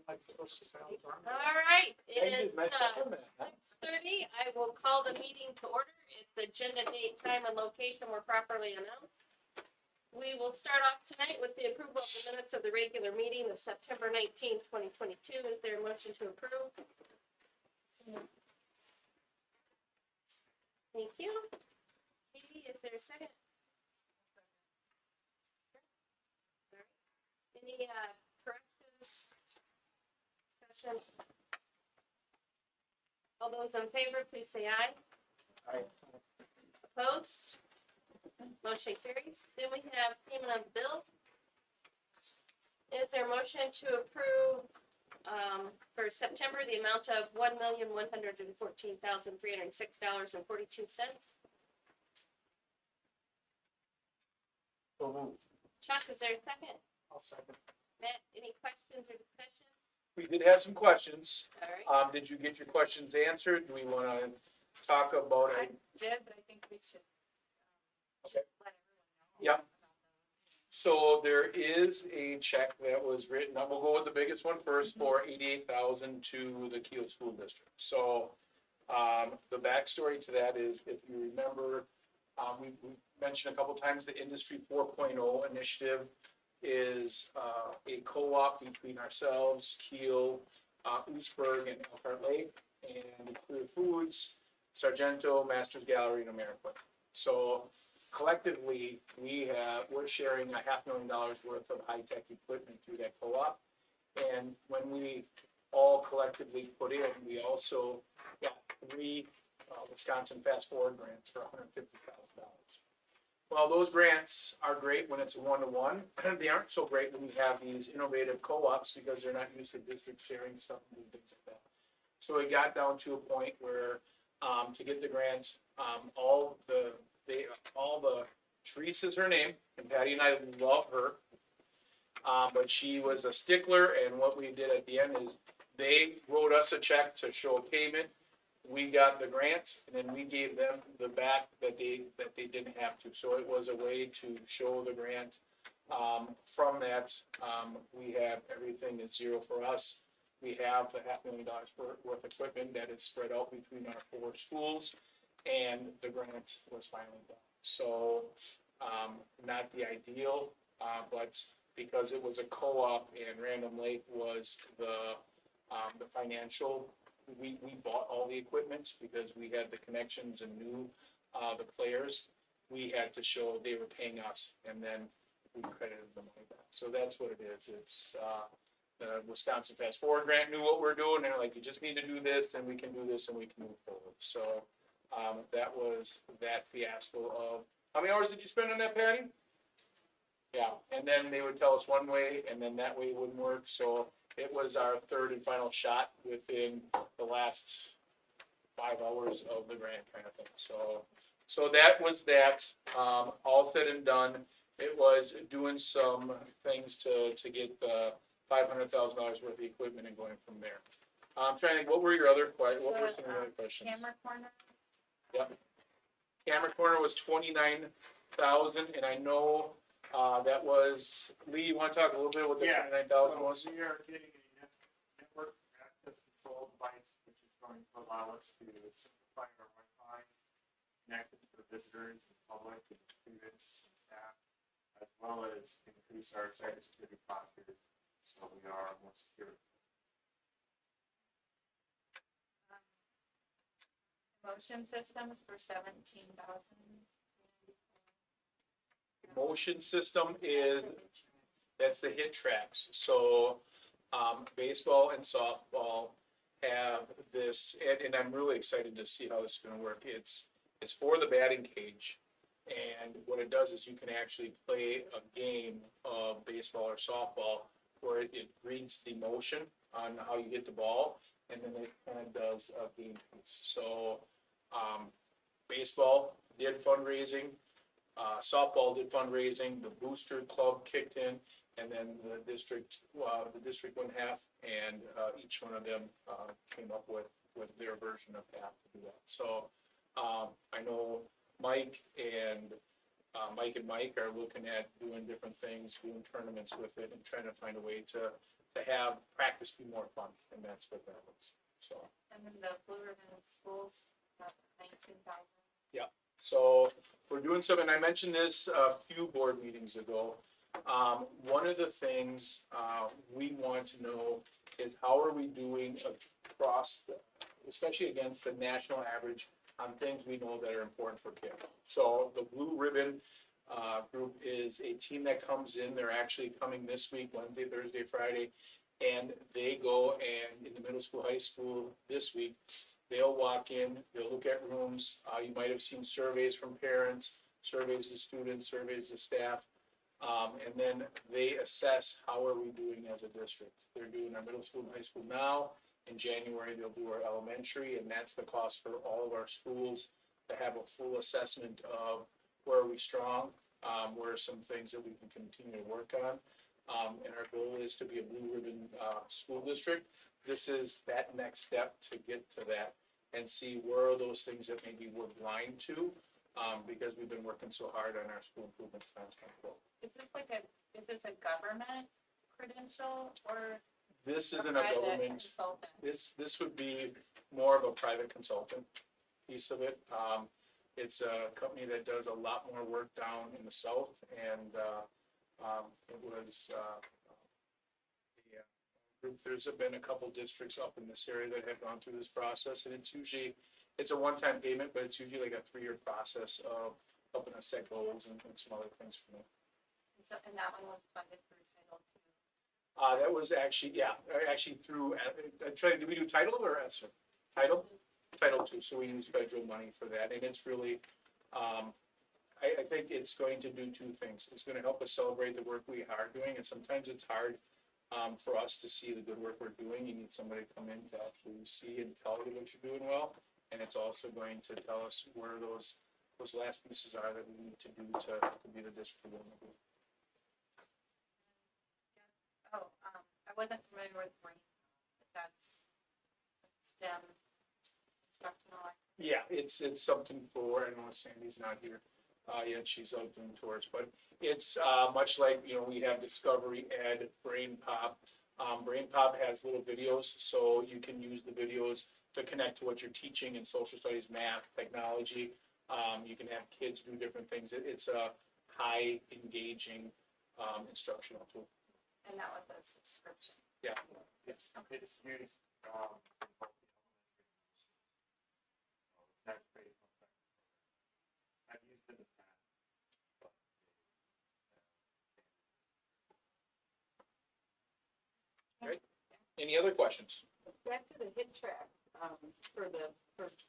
All right, it Thank you, is nice to meet you. 6:30. I will call the meeting to order. Its agenda, date, time, and location were properly announced. We will start off tonight with the approval of the minutes of the regular meeting of September 19th, 2022. Is there a motion to approve? Thank you. Katie, is there a second? Any corrections? Discussions? All those in favor, please say aye. Aye. Opposed? Motion carries. Then we have payment of bills. Is there a motion to approve for September the amount of $1,114,306.42? Chuck, is there a second? I'll second. Matt, any questions or discussion? We did have some questions. All right. Did you get your questions answered? Do we wanna talk about it? Did, but I think we should. Okay. Let everyone know. Yeah. So there is a check that was written, we'll go with the biggest one first, for $88,000 to the Keel School District. So, the backstory to that is, if you remember, we mentioned a couple times, the Industry 4.0 initiative is, a co-op between ourselves, Keel, Oostburg, and Elkhart Lake, and Clear Foods, Sargento, Masters Gallery, and American. So, collectively, we're sharing $500,000 worth of high-tech equipment through that co-op. And when we all collectively put in, we also got 3 Wisconsin Fast Forward grants for $150,000. Well, those grants are great when it's a one-to-one. They aren't so great when we have these innovative co-ops because they're not used to district sharing stuff and doing things like that. So it got down to a point where, to get the grants, Teresa's her name, and Patty and I love her. But she was a stickler, and what we did at the end is they wrote us a check to show payment. We got the grant, and then we gave them the back that they didn't have to. So it was a way to show the grant. From that, we have everything is zero for us. We have the $500,000 worth of equipment that is spread out between our 4 schools, and the grant was finally done. So, not the ideal, but because it was a co-op and Random Lake was the financial, we bought all the equipment because we had the connections and knew, the players. We had to show they were paying us, and then we credited the money back. So that's what it is. It's, the Wisconsin Fast Forward grant knew what we're doing, and they're like, you just need to do this, and we can do this, and we can move forward. So, that was that fiasco of, how many hours did you spend on that, Patty? Yeah, and then they would tell us one way, and then that way wouldn't work, so it was our 3rd and final shot within the last 5 hours of the grant kind of thing. So that was that, all said and done. It was doing some things to get the $500,000 worth of equipment and going from there. I'm trying to think, what were your other what were some of your other questions? Camera corner. Yep. Camera corner was 29,000, and I know, that was, Lee, you wanna talk a little bit what the 29,000 was? We are getting a network access control device, which is going to allow us to simplify our Wi-Fi, connect it to the visitors and public and students and staff, as well as increase our cybersecurity posture, so we are more secure. Motion systems for 17,000. Motion system is, that's the hit tracks. So, baseball and softball have this, and I'm really excited to see how this is gonna work. It's for the batting cage. And what it does is you can actually play a game of baseball or softball where it reads the motion on how you hit the ball, and then it kind of does a game piece. So, baseball did fundraising, softball did fundraising, the booster club kicked in, and then the district went half, and each one of them came up with their version of half to do that. So, I know Mike and Mike are looking at doing different things, doing tournaments with it, and trying to find a way to to have practice be more fun, and that's what that was, so. And then the Blue Ribbon Schools, 19,000. So we're doing some, and I mentioned this a few board meetings ago. One of the things, we want to know is how are we doing across, especially against the national average on things we know that are important for kids. So the Blue Ribbon, group is a team that comes in, they're actually coming this week, Wednesday, Thursday, Friday. And they go and in the middle school, high school this week, they'll walk in, they'll look at rooms, you might have seen surveys from parents, surveys to students, surveys to staff. And then they assess how are we doing as a district. They're doing our middle school and high school now. In January, they'll do our elementary, and that's the cost for all of our schools to have a full assessment of where are we strong, where are some things that we can continue to work on. And our goal is to be a Blue Ribbon, school district. This is that next step to get to that and see where are those things that maybe we're blind to, because we've been working so hard on our school improvement plans. Is this a government credential or This a isn't a private government, consultant? this would be more of a private consultant piece of it. It's a company that does a lot more work down in the south, and, it was, there's been a couple districts up in this area that have gone through this process, and it's a one-time payment, but it's usually like a 3-year process of helping us set goals and some other things for them. And that one was funded through Title II. That was actually, actually through, did we do title or ESSER? Title? Title II, so we use federal money for that, and it's really, I think it's going to do 2 things. It's gonna help us celebrate the work we are doing, and sometimes it's hard, for us to see the good work we're doing. You need somebody to come in to actually see and tell you what you're doing well, and it's also going to tell us where those last pieces are that we need to do to be the district we want to be. I wasn't familiar with brain, but that's STEM instructional. Yeah, it's something for, I know Sandy's not here, yet she's out doing tours, but it's, much like, we have Discovery Ed, Brain Pop. Brain Pop has little videos, so you can use the videos to connect to what you're teaching in social studies, math, technology. You can have kids do different things. It's a high engaging, instructional tool. And that was a subscription. Yeah. It's used, in both the elementary and middle schools. So it's not great. I've used it in the past. Any other questions? Back to the hit track, for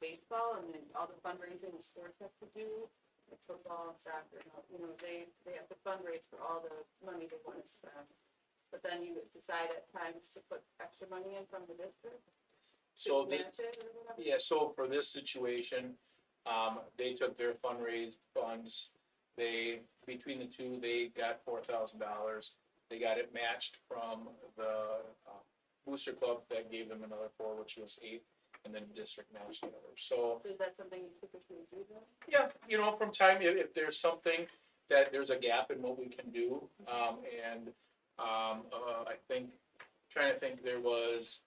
baseball and then all the fundraising the sports have to do, like football, soccer, they have to fundraise for all the money they want to spend. But then you decide at times to put extra money in from the district? So to this, match it or whatever? yeah, so for this situation, they took their fundraised funds. Between the two, they got $4,000. They got it matched from the, Booster Club that gave them another 4, which was 8, and then the district matched the other. So, So is that something you typically do then? yeah, from time, if there's something that there's a gap in what we can do, I think, trying to think, there was,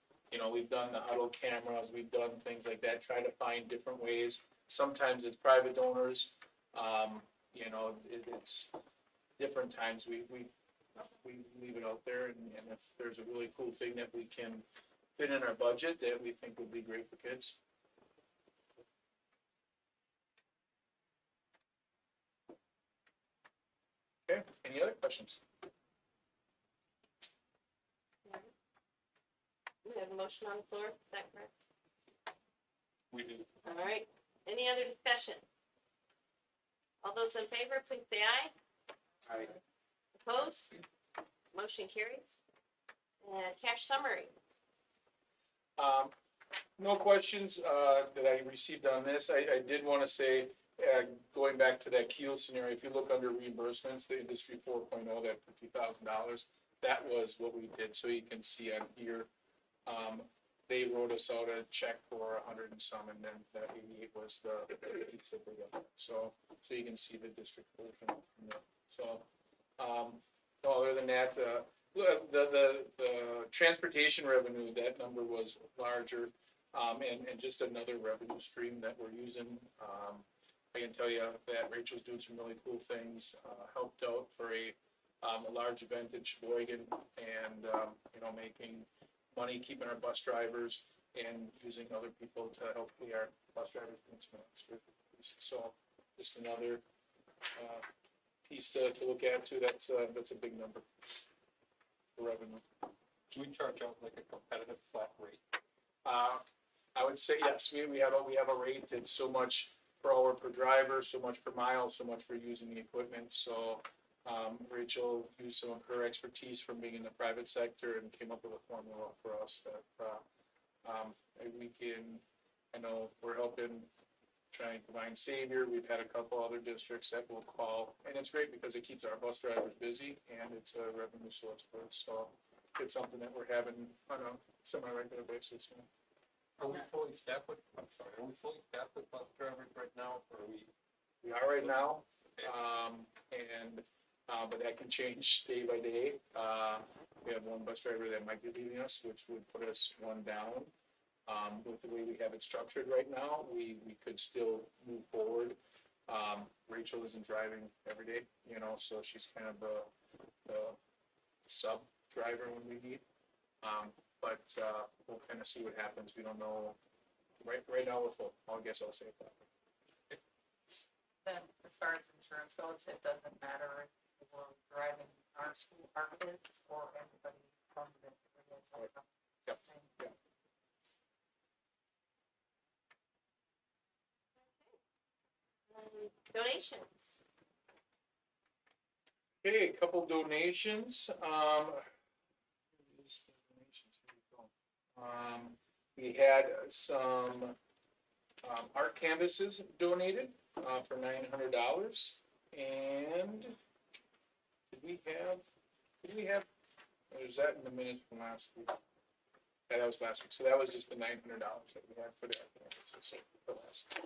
we've done the huddle cameras, we've done things like that, try to find different ways. Sometimes it's private donors, it's different times, we leave it out there, and if there's a really cool thing that we can fit in our budget that we think would be great for kids. Okay, any other questions? We have a motion on the floor, is that correct? We do. All right, any other discussion? All those in favor, please say aye. Opposed? Motion carries. And cash summary. No questions, that I received on this. I did want to say, going back to that Keel scenario, if you look under reimbursements, the industry 4.0, that $50,000, that was what we did. So you can see on here, they wrote us out a check for 100 and some, and then that 88 was the piece that they got. So you can see the district portion from there. So, no, other than that, The transportation revenue, that number was larger, and just another revenue stream that we're using. I can tell you that Rachel's doing some really cool things, helped out for a large event in Sheboygan, and, making money, keeping our bus drivers, and using other people to help pay our bus drivers. So, just another, piece to look at too. That's a big number for revenue. We charge out like a competitive flat rate. I would say yes, we have a rate that's so much per hour per driver, so much per mile, so much for using the equipment. So Rachel used some of her expertise from being in the private sector and came up with a formula for us that we can, I know we're helping try and combine Savior. We've had a couple other districts that will call, and it's great because it keeps our bus drivers busy and it's a revenue source for us. So it's something that we're having on a semi-regular basis now. Are we fully staffed with bus drivers right now, or are we? We are right now, but that can change day by day. We have one bus driver that might be leaving us, which would put us one down. With the way we have it structured right now, we could still move forward. Rachel isn't driving every day, so she's kind of the sub driver when we need. But we'll kind of see what happens. We don't know. Right now we're full. I guess I'll say that. Then as far as insurance goes, it doesn't matter if we're driving our school, our kids, or anybody from the. Yep. Same. Yeah. Donations. Okay, a couple donations. We had some art canvases donated for $900, and did we have? Or is that in the minutes from last week? Yeah, that was last week. So that was just the $900 that we had for the art canvases. So the last.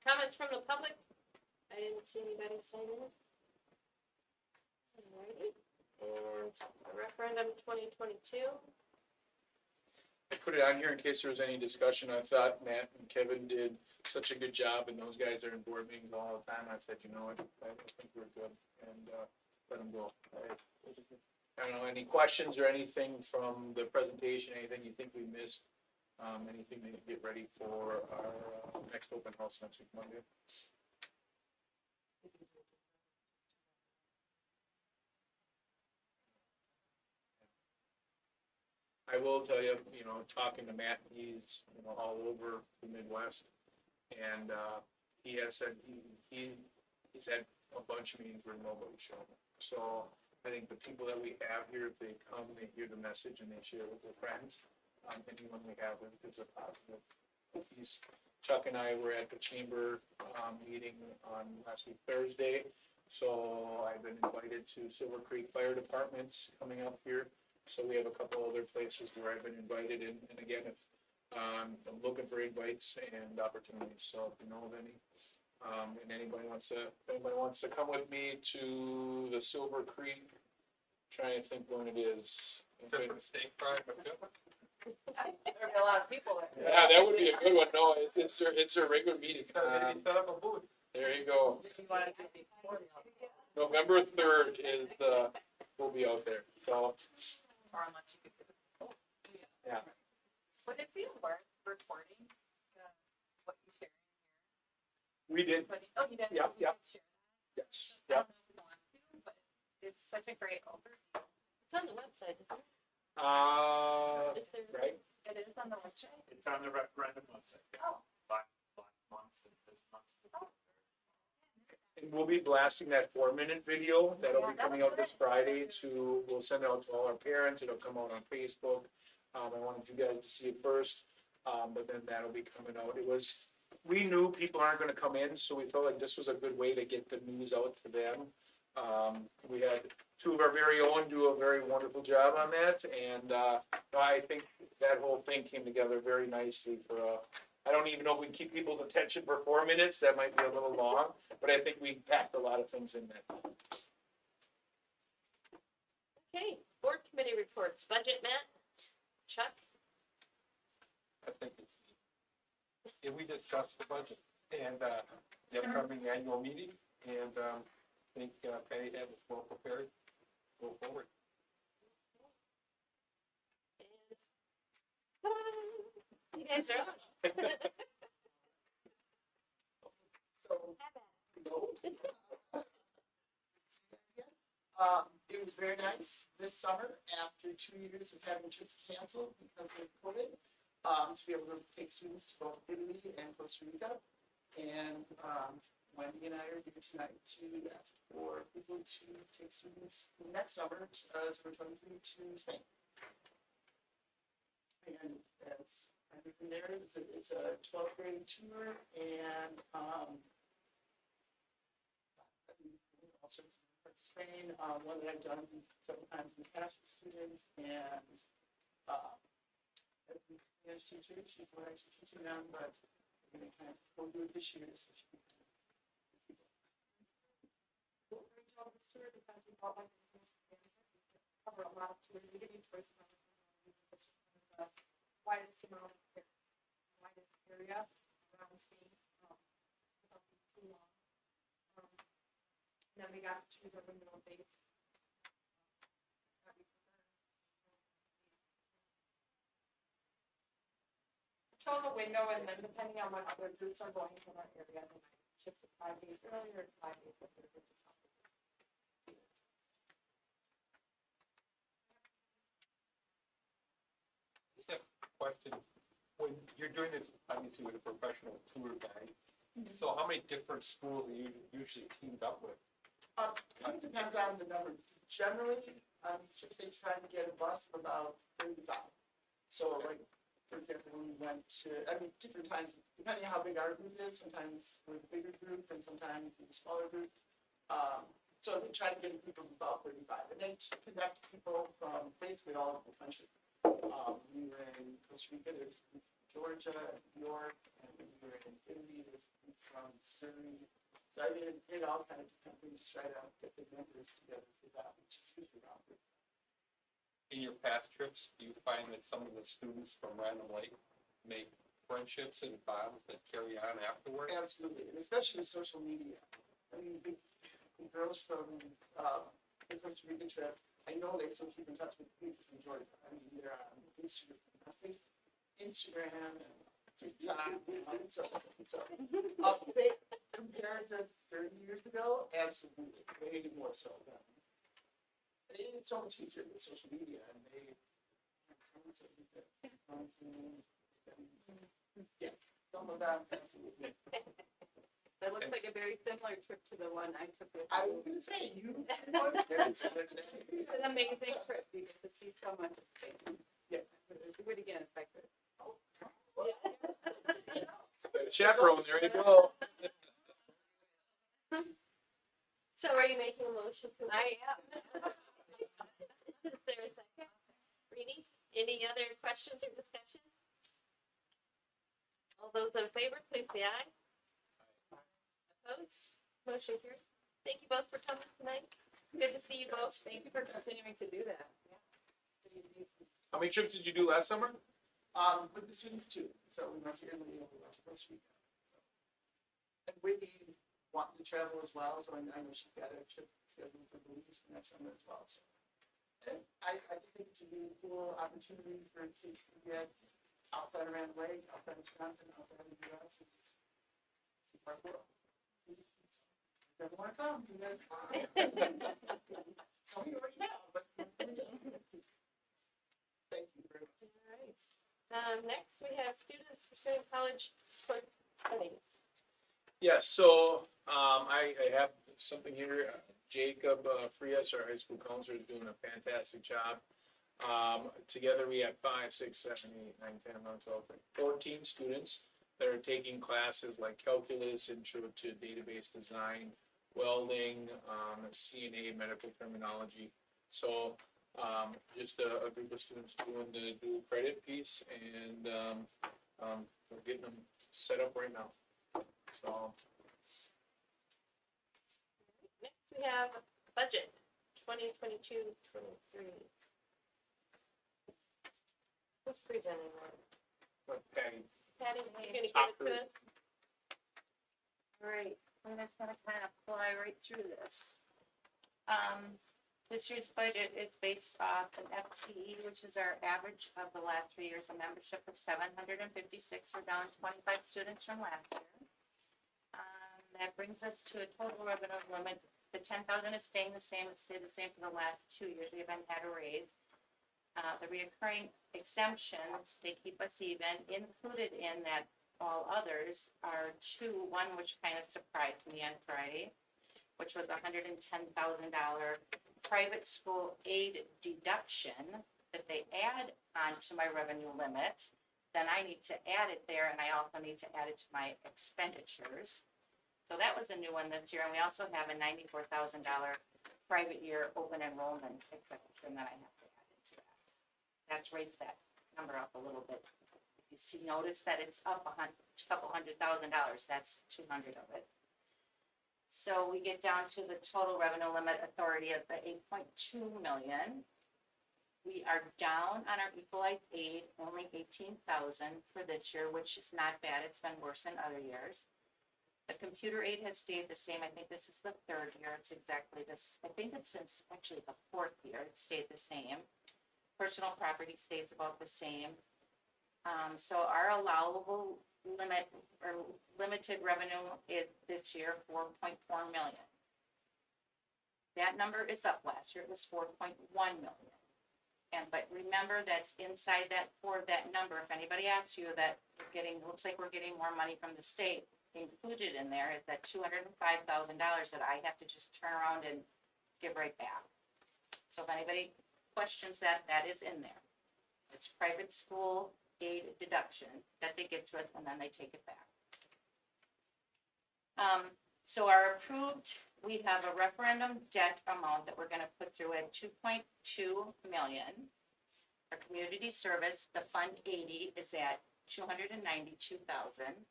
Comments from the public? I didn't see anybody sign in. Alrighty, and referendum 2022. I put it on here in case there was any discussion. I thought Matt and Kevin did such a good job, and those guys are in board meetings all the time. I said, I think we're good, and let them go. I don't know, any questions or anything from the presentation, anything you think we missed? Anything to get ready for our next open house next week, Monday? I will tell you, talking to Matt, he's, all over the Midwest. And he has said he's had a bunch of meetings where nobody showed up. So I think the people that we have here, if they come, they hear the message and they share it with their friends. Anyone we have is a positive. Chuck and I were at the chamber meeting on last week Thursday. So I've been invited to Silver Creek Fire Department's coming up here. So we have a couple other places where I've been invited, and again, if I'm looking for invites and opportunities. So if you know of any, and anybody wants to come with me to the Silver Creek, trying to think when it is. Steak fry, There'd be a lot of people there. Yeah, that would be a good one. No, it's a regular meeting. set up a booth. There you go. If you wanted to be before the. November 3rd is we'll be out there. So Or unless you could get it. yeah. Would it be worth recording what you shared? We did. Oh, you did? Yeah, yeah. Share. Yes. I Yep. don't know if you want to, but it's such a great overview. It's on the website, isn't it? Is there- Right. It is on the website. It's on the referendum website. Oh. Last month and this month. And we'll be blasting that 4-minute video that'll be Yeah, that coming would out be this good. Friday we'll send it out to all our parents. It'll come out on Facebook. I wanted you guys to see it first, but then that'll be coming out. We knew people aren't gonna come in, so we felt like this was a good way to get the news out to them. We had two of our very own do a very wonderful job on that, and I think that whole thing came together very nicely for don't even know if we can keep people's attention for 4 minutes, that might be a little long, but I think we packed a lot of things in there. Okay, board committee reports, budget, Matt? Chuck? I think it's, if we discuss the budget and, the upcoming annual meeting, and, I think, Patty had us well prepared, go forward. You guys are on. So, it was very nice this summer, after 2 years of having trips canceled because of COVID, to be able to take students to both Italy and Costa Rica. And, Wendy and I are here tonight to ask for people to take students next summer, summer 23 to Spain. And as I think from there, it's a 12th grade tour, and, all sorts of parts of Spain, one that I've done several times in the past with students, and, the Spanish teacher, she's not actually teaching them, but we're gonna kind of go do it this year, so she can. We'll reach out this tour because we felt like we cover a lot of tours, we get into tours from the widest amount of widest area around Spain, without being too long. And then we got to choose our window of dates. That we prefer. Chose a window, and then depending on what other groups are going from our area, they might shift it 5 days earlier, 5 days later. Just a question, when you're doing this, obviously with a professional tour guide, so how many different schools are you usually teamed up with? Kind of depends on the number. Generally, they try to get a bus of about 35. So like, for example, we went to, different times, depending on how big our group is, sometimes we're the bigger group and sometimes we're the smaller group. So they try to get a group of about 35, and they connect people from basically all over the country. We were in Costa Rica, there's a group from Georgia, New York, and we were in Italy, there's a group from Surrey. So it all kind of depends, we just try to get the numbers together for that, which is usually around. In your past trips, do you find that some of the students from Random Lake make friendships and bonds that carry on afterward? Absolutely, and especially with social media. The girls from the Costa Rica trip, I know they still keep in touch with people from Georgia. They're on Instagram and TikTok. So they, compared to 30 years ago, absolutely, way more so. It's so much easier with social media, and yes, some of that, absolutely. That looks like a very similar trip to the one I took with I you. was gonna say, It's an amazing trip. You get to see so much of Spain. Yeah. Do it again if I could. Chaperone, there you go. So are you making a motion to? I am. Is there a second? Reading, any other questions or discussion? All those in favor, please say aye. Opposed? Motion carried. Thank you both for coming tonight. Good to see you both. Thank you for continuing to do that. How many trips did you do last summer? With the students too, so we went to Italy and we went to Costa Rica. And Whitney wanted to travel as well, so I know she's got a trip scheduled for Belize for next summer as well, so. And I just think it's a really cool opportunity for kids to get outside of Rand Lake, outside of Wisconsin, outside of the US, and just see our world. If you ever wanna come, you gotta come. Some of you already have, but. Thank you very much. All right. Next, we have students pursuing college studies. Yes, so, I have something here. Jacob Frias, our high school counselor, is doing a fantastic job. Together we have 5, 6, 7, 8, 9, 10, 11, 12, 14 students that are taking classes like calculus, intro to database design, welding, CNA, medical terminology. So, just a group of students doing the dual credit piece, and we're getting them set up right now. So, Next, we have budget 2022-23. Who's presenting that? but Patty, Patty, you're gonna give it to Awkward. us? All right, I'm just gonna kind of fly right through this. This year's budget is based off an FTE, which is our average of the last 3 years, a membership of 756. We're down 25 students from last year. That brings us to a total revenue limit. The 10,000 is staying the same. It's stayed the same for the last 2 years. We haven't had a raise. The reoccurring exemptions, they keep us even. Included in that, all others are two, one which kind of surprised me on Friday, which was $110,000 private school aid deduction that they add onto my revenue limit. Then I need to add it there, and I also need to add it to my expenditures. So that was a new one this year, and we also have a $94,000 private year open enrollment exception that I have to add into that. That's raised that number up a little bit. If you see, notice that it's up a couple $100,000, that's 200 of it. So we get down to the total revenue limit authority of the 8.2 million. We are down on our equalized aid, only 18,000 for this year, which is not bad. It's been worse than other years. The computer aid has stayed the same. I think this is the third year. It's exactly this. I think it's since actually the fourth year. It stayed the same. Personal property stays about the same. So our allowable limit or limited revenue is this year 4.4 million. That number is up. Last year it was 4.1 million. But remember, that's inside that number. If anybody asks you that looks like we're getting more money from the state, included in there is that $205,000 that I have to just turn around and give right back. So if anybody questions that, that is in there. It's private school aid deduction that they give to us, and then they take it back. So our approved, we have a referendum debt amount that we're gonna put through at 2.2 million. For community service, the Fund 80 is at 292,000.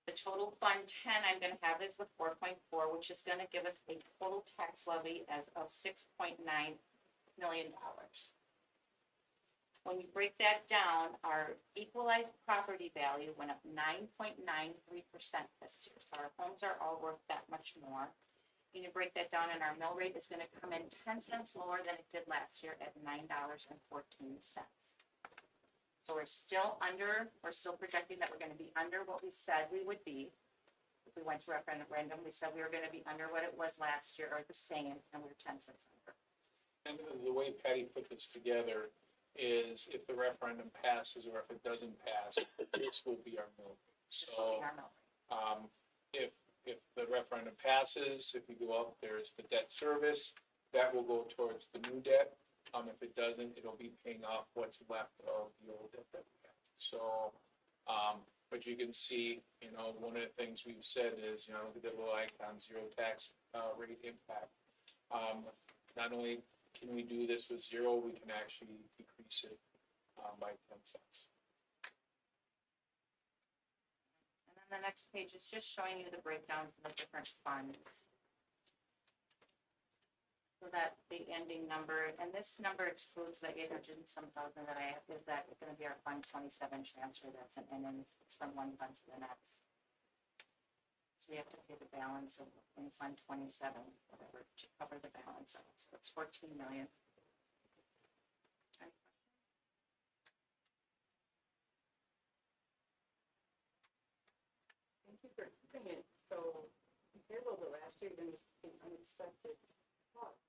The total Fund 10 I'm gonna have is the 4.4, which is gonna give us a total tax levy as of $6.9 million. When you break that down, our equalized property value went up 9.93% this year. So our homes are all worth that much more. And you break that down, and our mill rate is gonna come in 10 cents lower than it did last year at $9.14. So we're still projecting that we're gonna be under what we said we would be. If we went to referendum, we said we were gonna be under what it was last year, or the same, and we're 10 cents under. and the way Patty put this together is if the referendum passes or if it doesn't pass, this will be our mill. This will So, be our mill rate. if the referendum passes, if we go up, there's the debt service, that will go towards the new debt. If it doesn't, it'll be paying off what's left of the old debt that we have. So, but you can see, one of the things we've said is, look at the little icon, zero tax, rate impact. Not only can we do this with zero, we can actually decrease it, by 10 cents. And then the next page is just showing you the breakdowns of the different funds. So that the ending number, and this number excludes the 800 and some thousand that I have, is that gonna be our Fund 27 transfer, and then it's from one fund to the next. So we have to pay the balance of in Fund 27, whatever, to cover the balance of it, so it's 14 million. Thank you for keeping it so comparable to last year, then an unexpected cost.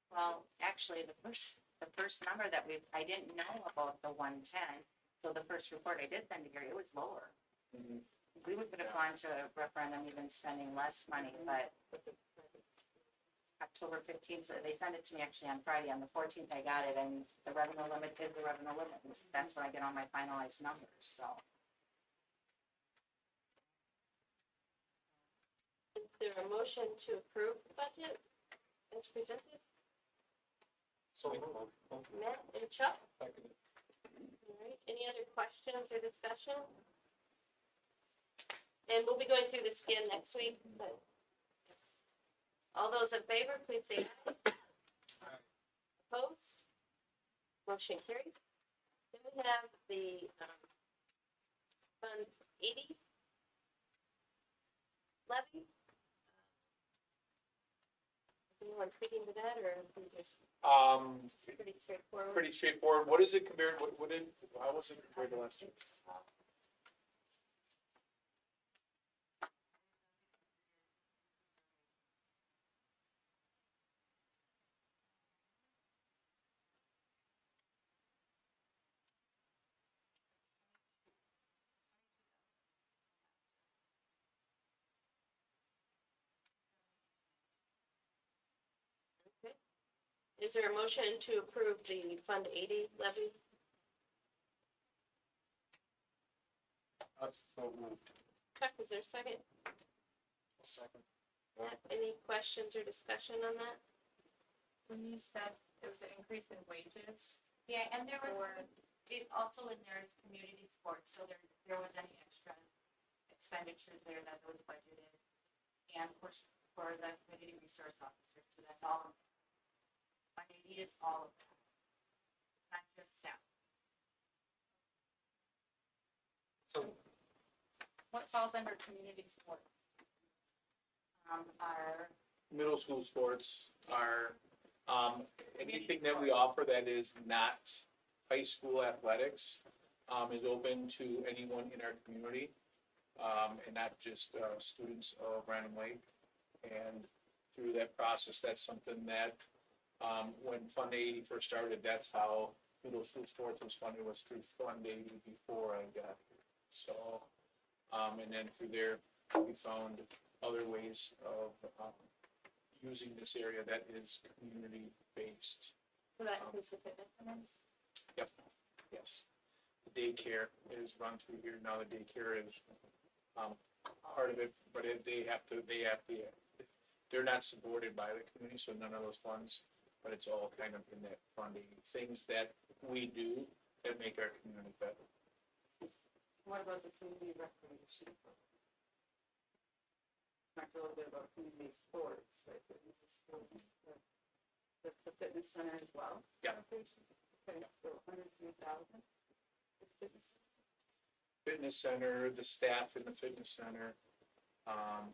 Well, actually, the first number that I didn't know about the 110, so the first report I did send to Gary, it was lower. Mhm. We would have gone to a referendum even spending less money, but October 15th, so they sent it to me actually on Friday. On the 14th, I got it, and the revenue limit is the revenue limit. That's when I get all my finalized numbers, so. Is there a motion to approve the budget as presented? So, Matt and Chuck, second, Any other questions or discussion? And we'll be going through this again next week, but. All those in favor, please say aye. Opposed? Motion carries. Then we have the, Fund 80 levy. Is anyone speaking to that, or is it just pretty straightforward? Pretty straightforward. What is it compared, how was it compared to last year? Is there a motion to approve the Fund 80 levy? So moved. Chuck, is there a second? Second. Matt, any questions or discussion on that? When you said there was an increase in wages. Yeah, and there were, it also in there is community sports, so there was any extra expenditures there that was budgeted. And of course, for the community resource officer, so that's all of it. Fund 80 is all of that, not just staff. So What falls under community sports? Our Middle school sports are, anything that we offer that is not high school athletics, is open to anyone in our community, and not just, students of Random Lake. And through that process, that's something that, when Fund 80 first started, that's how middle school sports was funded, was through Fund 80 before I got here. So, and then through there, we found other ways of, using this area that is community-based. So that includes the fitness center? Yep, yes. The daycare is run through here, now the daycare is, part of it, but they're not supported by the community, so none of those funds, but it's all kind of in that funding, things that we do that make our community better. What about the community recreation? Talked a little bit about community sports, right? Community sports, that's the fitness center as well? Yeah. Okay, so 103,000. Fitness center, the staff in the fitness center, down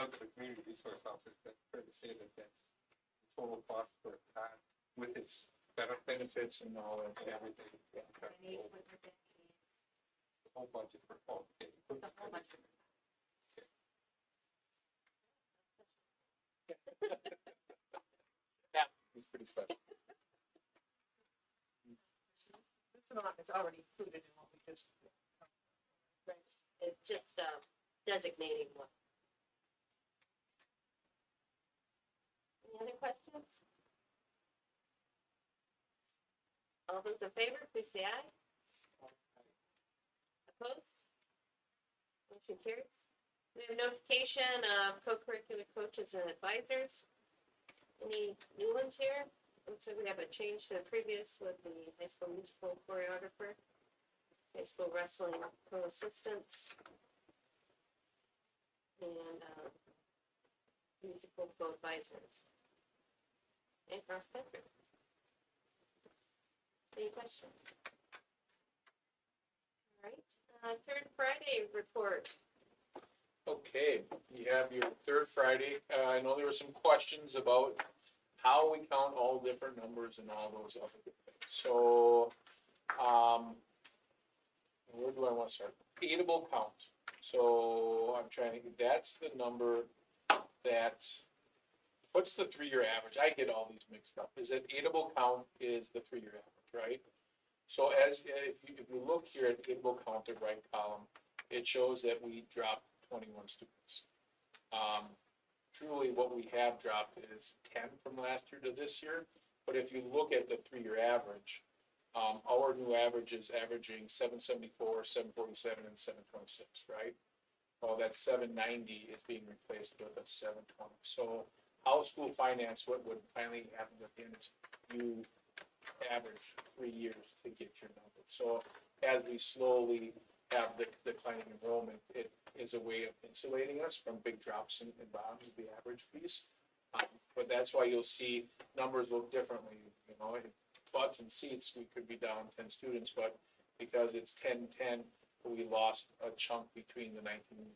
to the community resource officer, that's fair to say that that's the total cost for a car with its benefits and all that, and everything. Yeah, Any equipment that needs, the whole budget for all. the whole bunch of. It's pretty special. This amount is already included in what we just. It's just, designating one. Any other questions? All those in favor, please say aye. Opposed? Motion carries. We have notification of co-curricular coaches and advisors. Any new ones here? Looks like we have a change to the previous with the high school musical choreographer, high school wrestling co-assistants, and, musical co-advisors. And cross country. Any questions? All right, third Friday report. Okay, you have your third Friday. I know there were some questions about how we count all different numbers and all those other good things. So, where do I want to start? Eatable count. So I'm trying to, that's the number that, what's the 3-year average? I get all these mixed up. Is it eatable count is the 3-year average, right? So as, if you look here at eatable count, the right column, it shows that we dropped 21 students. Truly what we have dropped is 10 from last year to this year. But if you look at the 3-year average, our new average is averaging 774, 747, and 726, right? Well, that 790 is being replaced with a 720. So how school finance, what would finally happen at the end is you average 3 years to get your number. So as we slowly have the declining enrollment, it is a way of insulating us from big drops in bottoms, the average piece. But that's why you'll see numbers look differently, you know, in butts and seats, we could be down 10 students, but because it's 10-10, we lost a chunk between the 1920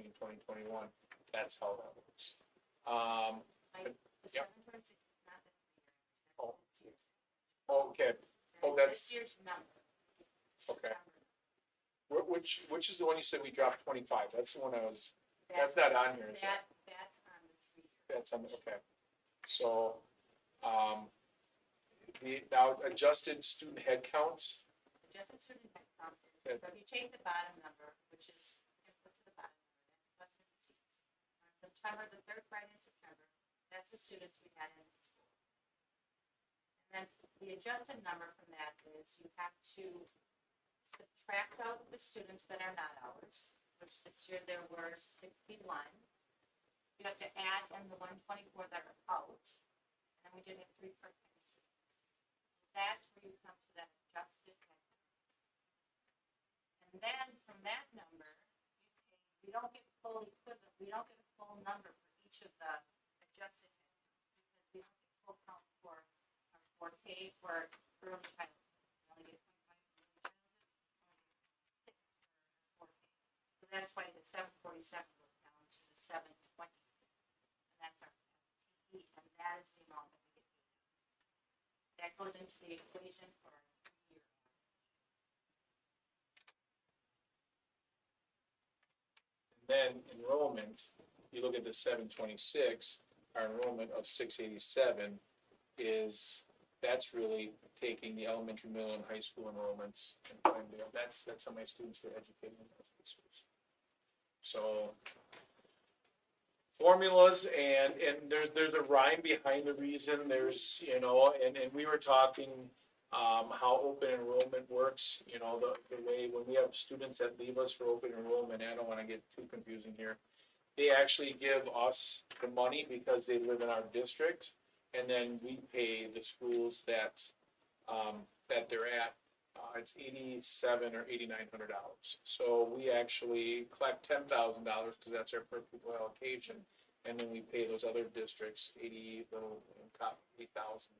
and 2021. That's how that works. The Yep. 7.6 is not the 3 year. Oh. This year's. Okay, oh, And that's- This year's number. Okay. September. which is the one you said we dropped 25? That's the one I was, That's that's not on here, is it? That's on the 3 year. That's on, okay. So, the, now adjusted student head counts, Adjusted student head count is, so if you take the bottom number, which is input to the bottom number, that's what's in the seats. On September, the third Friday in September, that's the students we had in the school. And then the adjusted number from that is you have to subtract out the students that are not ours, which this year there were 61. You have to add in the 124 that are out, and we did have 3 part-time students. That's where you come to that adjusted head count. And then from that number, we don't get full equivalent, we don't get a full number for each of the adjusted head counts, because we don't get full count for our 4K for early childhood. We only get 0.5 for early childhood, only get 6 for 4K. So that's why the 747 goes down to the 726. And that's our FTE, and that is the amount that we get paid. That goes into the equation for our 3 year. then enrollment, you look at the 726, our enrollment of 687 is, that's really taking the elementary, middle, and high school enrollments and finding out, that's how many students we're educating in those schools. So formulas and there's a rhyme behind the reason, there's, you know, and we were talking how open enrollment works, you know, the way when we have students that leave us for open enrollment, I don't wanna get too confusing here. They actually give us the money because they live in our district, and then we pay the schools that they're at. It's $87 or $8,900. So we actually collect $10,000 because that's our per pupil allocation, and then we pay those other districts 8,000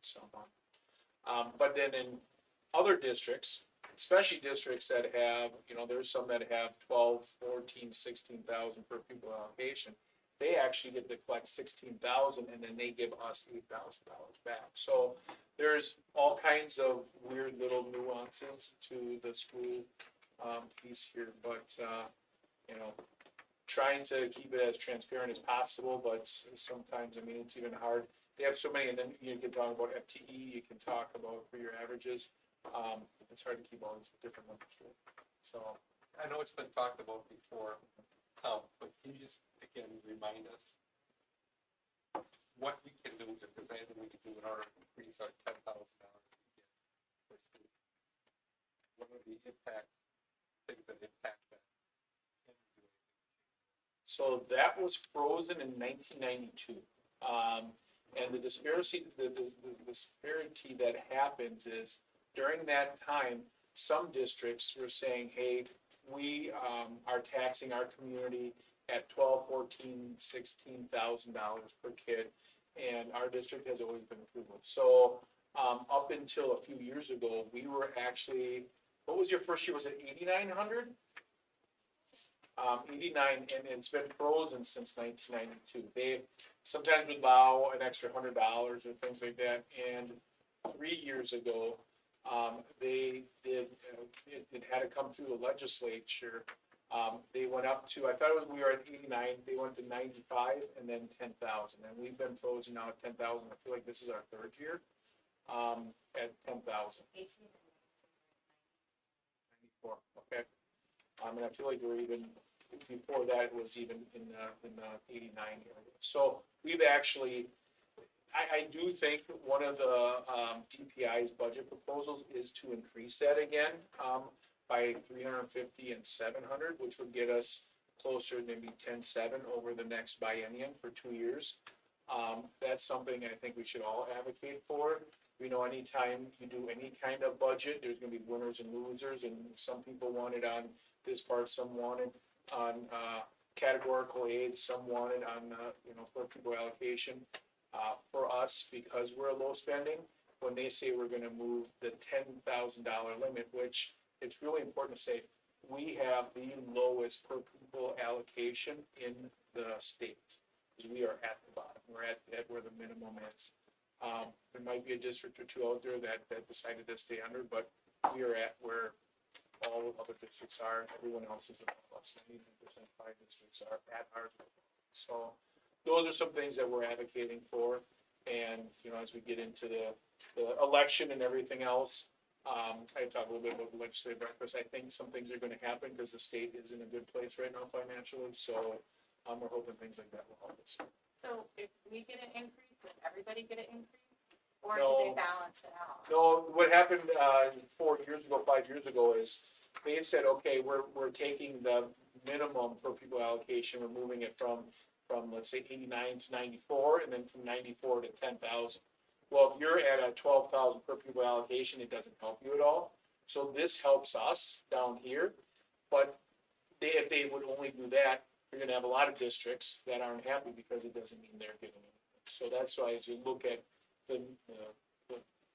some on. But then in other districts, especially districts that have, you know, there's some that have 12, 14, 16,000 per pupil allocation. They actually get to collect 16,000 and then they give us $8,000 back. So there's all kinds of weird little nuances to the school piece here, but you know, trying to keep it as transparent as possible, but sometimes, I mean, it's even hard. They have so many, and then you can talk about FTE, you can talk about for your averages. It's hard to keep all these different numbers straight. So I know it's been talked about before, but can you just again remind us what we can do, if there's anything we can do in order to increase our $10,000 per student? What are the impacts, things that impact that? So that was frozen in 1992. And the disparity that happens is during that time, some districts were saying, hey, we are taxing our community at $12,000, $14,000, $16,000 per kid, and our district has always been approved. So up until a few years ago, we were actually, what was your first year? Was it 8,900? 89, and it's been frozen since 1992. They sometimes would allow an extra $100 or things like that. And 3 years ago, they did. It had to come through the legislature. They went up to, I thought it was, we were at 89. They went to 95 and then 10,000. And we've been frozen now at 10,000. I feel like this is our 3rd year at 10,000. 94. Okay. And I feel like we're even. Before that, it was even in the 89 area. So we've actually, I do think one of the DPI's budget proposals is to increase that again by 350 and 700, which would get us closer to maybe 10.7 over the next biennium for 2 years. That's something I think we should all advocate for. We know anytime you do any kind of budget, there's gonna be winners and losers, and some people want it on this part, some want it on, categorical aids, some want it on, per pupil allocation. For us, because we're low spending, when they say we're gonna move the $10,000 limit, which it's really important to say, we have the lowest per pupil allocation in the state. Because we are at the bottom, we're at where the minimum is. There might be a district or two out there that decided to stay under, but we are at where all other districts are, everyone else is above us, 99% of 5 districts are at ours. So those are some things that we're advocating for, and, as we get into the election and everything else, I talked a little bit about the legislative breakfast. I think some things are gonna happen because the state is in a good place right now financially, so, we're hoping things like that will help us. So if we get an increase, does everybody get an increase? Or No. do they balance it out? No, what happened, 4 years ago, 5 years ago is they said, okay, we're taking the minimum per pupil allocation, we're moving it from, let's say 89 to 94, and then from 94 to 10,000. Well, if you're at a 12,000 per pupil allocation, it doesn't help you at all. So this helps us down here, but if they would only do that, you're gonna have a lot of districts that aren't happy because it doesn't mean they're getting it. So that's why as you look at the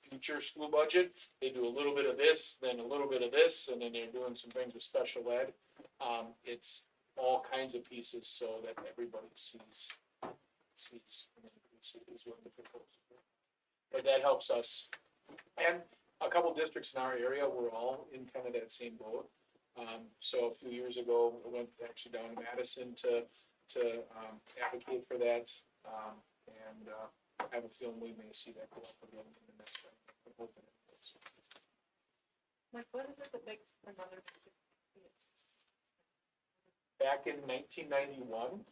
future school budget, they do a little bit of this, then a little bit of this, and then they're doing some things with special ed. It's all kinds of pieces so that everybody sees an increase is what the proposal is. But that helps us. And a couple districts in our area, we're all in kind of that same boat. So a few years ago, I went actually down to Madison to advocate for that. And I have a feeling we may see that go up again in the next time. I'm hoping it does. Like, what is it that makes another district? Back in 1991,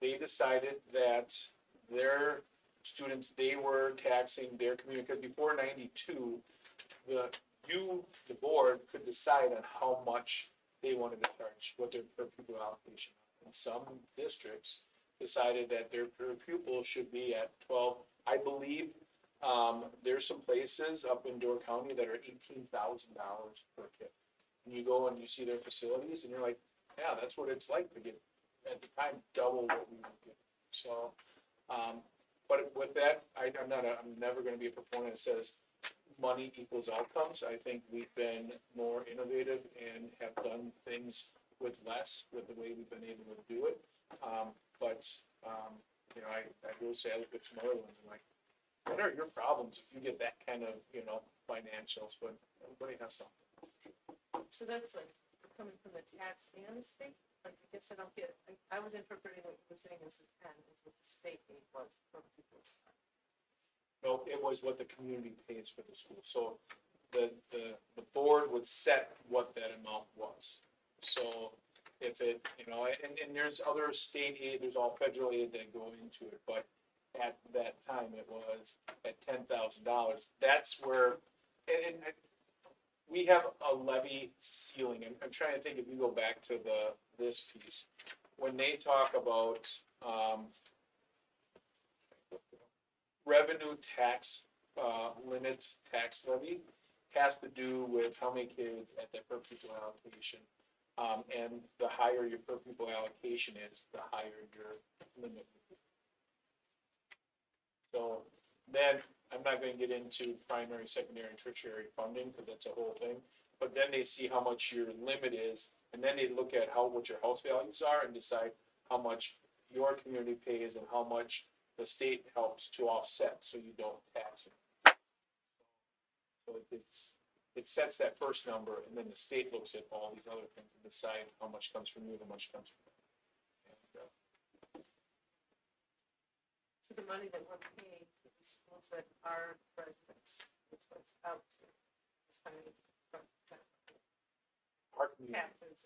they decided that their students, they were taxing their community, because before 92, the board could decide on how much they wanted to charge, what their per pupil allocation. And some districts decided that their per pupil should be at 12. I believe there's some places up in Door County that are $18,000 per kid. And you go and you see their facilities, and you're like, yeah, that's what it's like to get, at the time, double what we were getting. So, but with that, I'm never gonna be a proponent that says money equals outcomes. I think we've been more innovative and have done things with less, with the way we've been able to do it. I will say, I look at some other ones, and like, what are your problems if you get that kind of, financials, but everybody has something. So that's like coming from the tax and the state? Like, I guess I don't get, I was interpreting what you were saying as the 10 is what the state aid was for people. No, it was what the community pays for the school. So the board would set what that amount was. So if it, and there's other state aid, there's all federal aid that go into it, but at that time it was at $10,000. That's where, and we have a levy ceiling. I'm trying to think if you go back to this piece, when they talk about, revenue tax, limit tax levy has to do with how many kids at that per pupil allocation. And the higher your per pupil allocation is, the higher your limit will be. So then, I'm not gonna get into primary, secondary, and tertiary funding, because that's a whole thing. But then they see how much your limit is, and then they look at what your house values are and decide how much your community pays and how much the state helps to offset, so you don't tax it. So it sets that first number, and then the state looks at all these other things and decide how much comes from you, and how much comes from them. And, So the money that we're paying to the schools that are residents, which was out to, is coming from our community, taxes.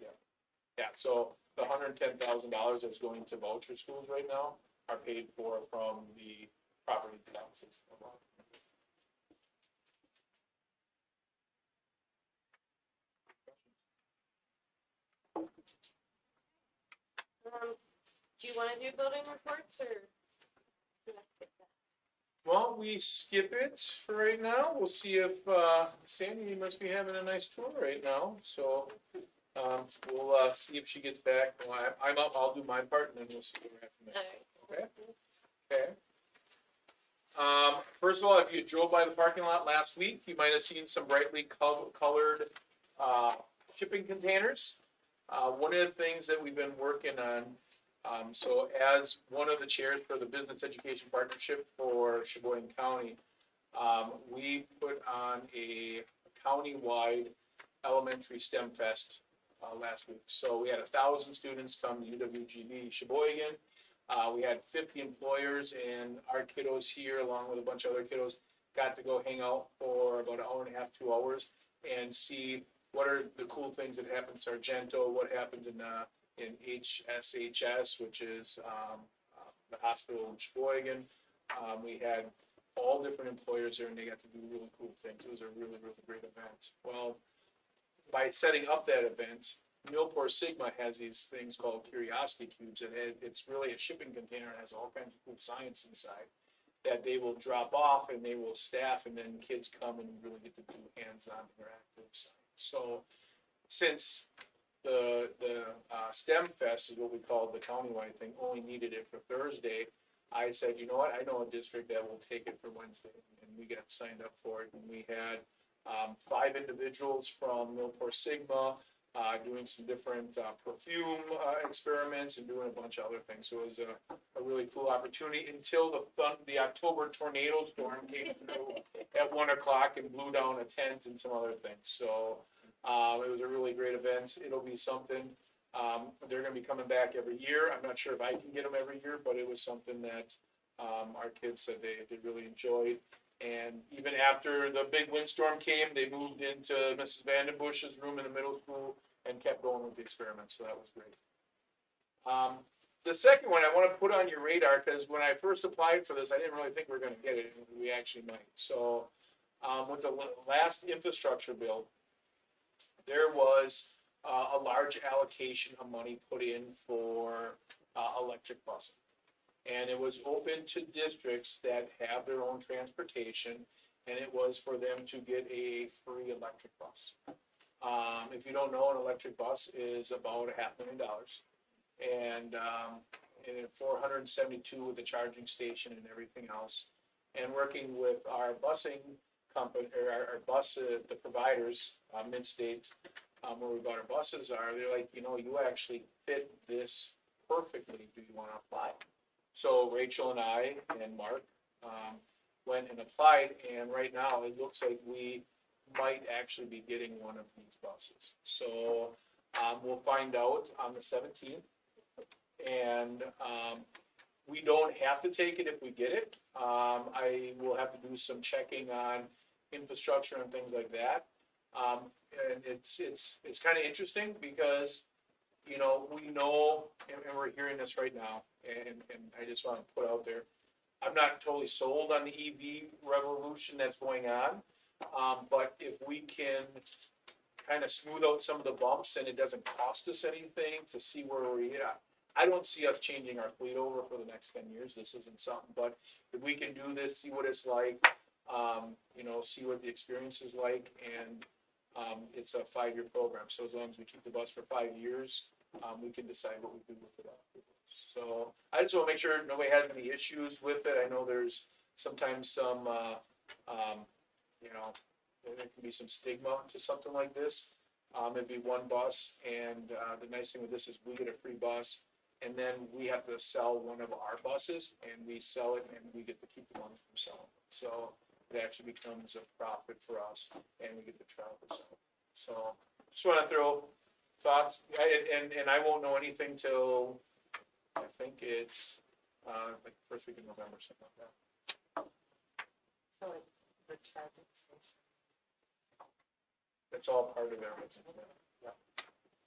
yeah, so the $110,000 that's going to voucher schools right now are paid for from the property taxes. Do you wanna do building reports, or? Well, we skip it for right now. We'll see if, Sandy, you must be having a nice tour right now, so, we'll, see if she gets back. Well, I'll do my part and then we'll see what happens. Alright. Okay. First of all, if you drove by the parking lot last week, you might have seen some brightly colored, shipping containers. One of the things that we've been working on, so as one of the chairs for the Business Education Partnership for Sheboygan County, we put on a county-wide elementary STEM fest, last week. So we had 1,000 students come to UWGB Sheboygan. We had 50 employers and our kiddos here, along with a bunch of other kiddos, got to go hang out for about an hour and a half, 2 hours, and see what are the cool things that happen in Sargento, what happens in HSHS, which is the hospital in Sheboygan. We had all different employers there, and they got to do really cool things. It was a really, really great event. Well, by setting up that event, Millport Sigma has these things called curiosity cubes, and it's really a shipping container. It has all kinds of cool science inside that they will drop off and they will staff, and then kids come and really get to do hands-on interactive science. So since the STEM Fest is what we call the countywide thing, only needed it for Thursday, I said, you know what, I know a district that will take it for Wednesday, and we got signed up for it, and we had 5 individuals from Millport Sigma, doing some different perfume experiments and doing a bunch of other things. So it was a really cool opportunity until the October tornado storm came through at 1 o'clock and blew down a tent and some other things. So it was a really great event. It'll be something. They're going to be coming back every year. I'm not sure if I can get them every year, but it was something that our kids said they really enjoyed. And even after the big windstorm came, they moved into Mrs. Vandenbush's room in the middle school and kept going with the experiments, so that was great. The second one I want to put on your radar, because when I first applied for this, I didn't really think we were going to get it, and we actually might. So with the last infrastructure bill, there was a large allocation of money put in for electric busing. And it was open to districts that have their own transportation, and it was for them to get a free electric bus. If you don't know, an electric bus is about $500,000, and 472 with the charging station and everything else. And working with our busing company, or our bus, the providers, Mid-State, where we bought our buses are, they're like, you know, you actually fit this perfectly. Do you want to apply? So Rachel and I and Mark went and applied, and right now it looks like we might actually be getting one of these buses. So we'll find out on the 17th, and we don't have to take it if we get it. I will have to do some checking on infrastructure and things like that. And it's kind of interesting because, you know, we know, and we're hearing this right now, and I just want to put out there, I'm not totally sold on the EV revolution that's going on, but if we can kind of smooth out some of the bumps and it doesn't cost us anything to see where we're at. I don't see us changing our fleet over for the next 10 years. This isn't something, but if we can do this, see what it's like, you know, see what the experience is like, and it's a 5-year program. So as long as we keep the bus for 5 years, we can decide what we do with it afterwards. So I just want to make sure nobody has any issues with it. I know there's sometimes some, you know, there can be some stigma to something like this. It'd be one bus, and the nice thing with this is we get a free bus, and then we have to sell one of our buses, and we sell it, and we get to keep the money from selling it. So it actually becomes a profit for us, and we get to travel to sell it. So just want to throw thoughts, and I won't know anything till I think it's like first week of November, something like that. So the charging station. It's all part of everything. Yeah.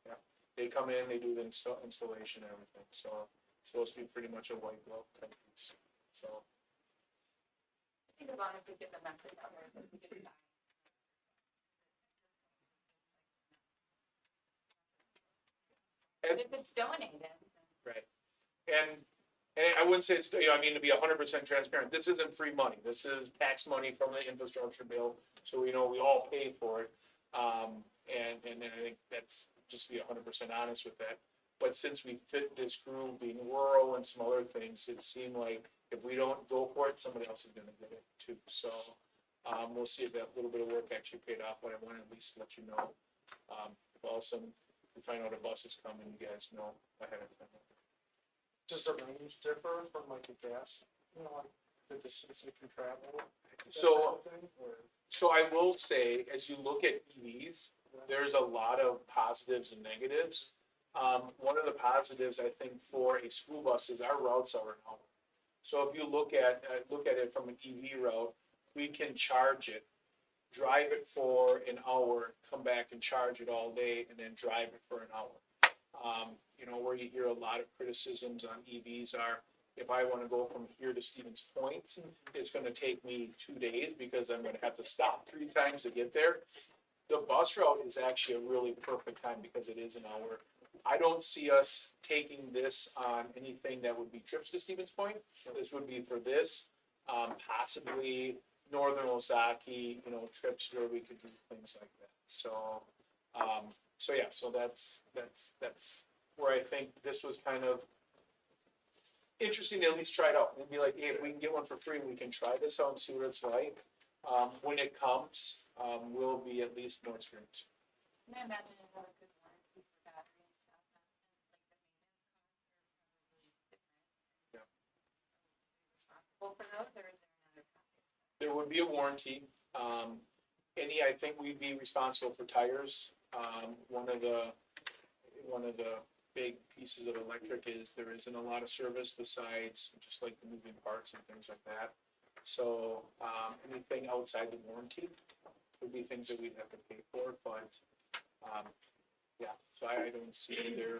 Yeah. They come in, they do the installation and everything, so it's supposed to be pretty much a white glove type piece, so. I think as long as we get the message out there, that we get it back. And, If it's donated. right, and and I wouldn't say it's, I mean, to be 100% transparent, this isn't free money. This is tax money from the infrastructure bill. So we all pay for it. And I think that's just to be 100% honest with that. But since we fit this group being rural and some other things, it seemed like if we don't go for it, somebody else is gonna get it too. So, we'll see if that little bit of work actually paid off, but I want to at least let you know. If all of a sudden we find out a bus is coming, you guys know ahead of time. Does the range differ from like a gas, like the distance it can travel? So, so I will say, as you look at EVs, there's a lot of positives and negatives. One of the positives, I think, for a school bus is our routes are an hour. So if you look at it from an EV route, we can charge it, drive it for an hour, come back and charge it all day, and then drive it for an hour. Where you hear a lot of criticisms on EVs are, if I want to go from here to Stevens Point, it's going to take me 2 days because I'm going to have to stop 3 times to get there. The bus route is actually a really perfect time because it is an hour. I don't see us taking this on anything that would be trips to Stevens Point. This would be for this, possibly Northern Ozaki, trips where we could do things like that. So that's where I think this was kind of interesting to at least try it out. And be like, hey, if we can get one for free, we can try this out and see what it's like. When it comes, we'll be at least more experienced. Can I imagine it had a good warranty for battery and stuff, and like the maintenance costs are probably different? Yeah. Responsible for those, or is there another package? There would be a warranty. I think we'd be responsible for tires. One of the big pieces of electric is there isn't a lot of service besides just like the moving parts and things like that. So, anything outside the warranty would be things that we'd have to pay for, but, so I don't see there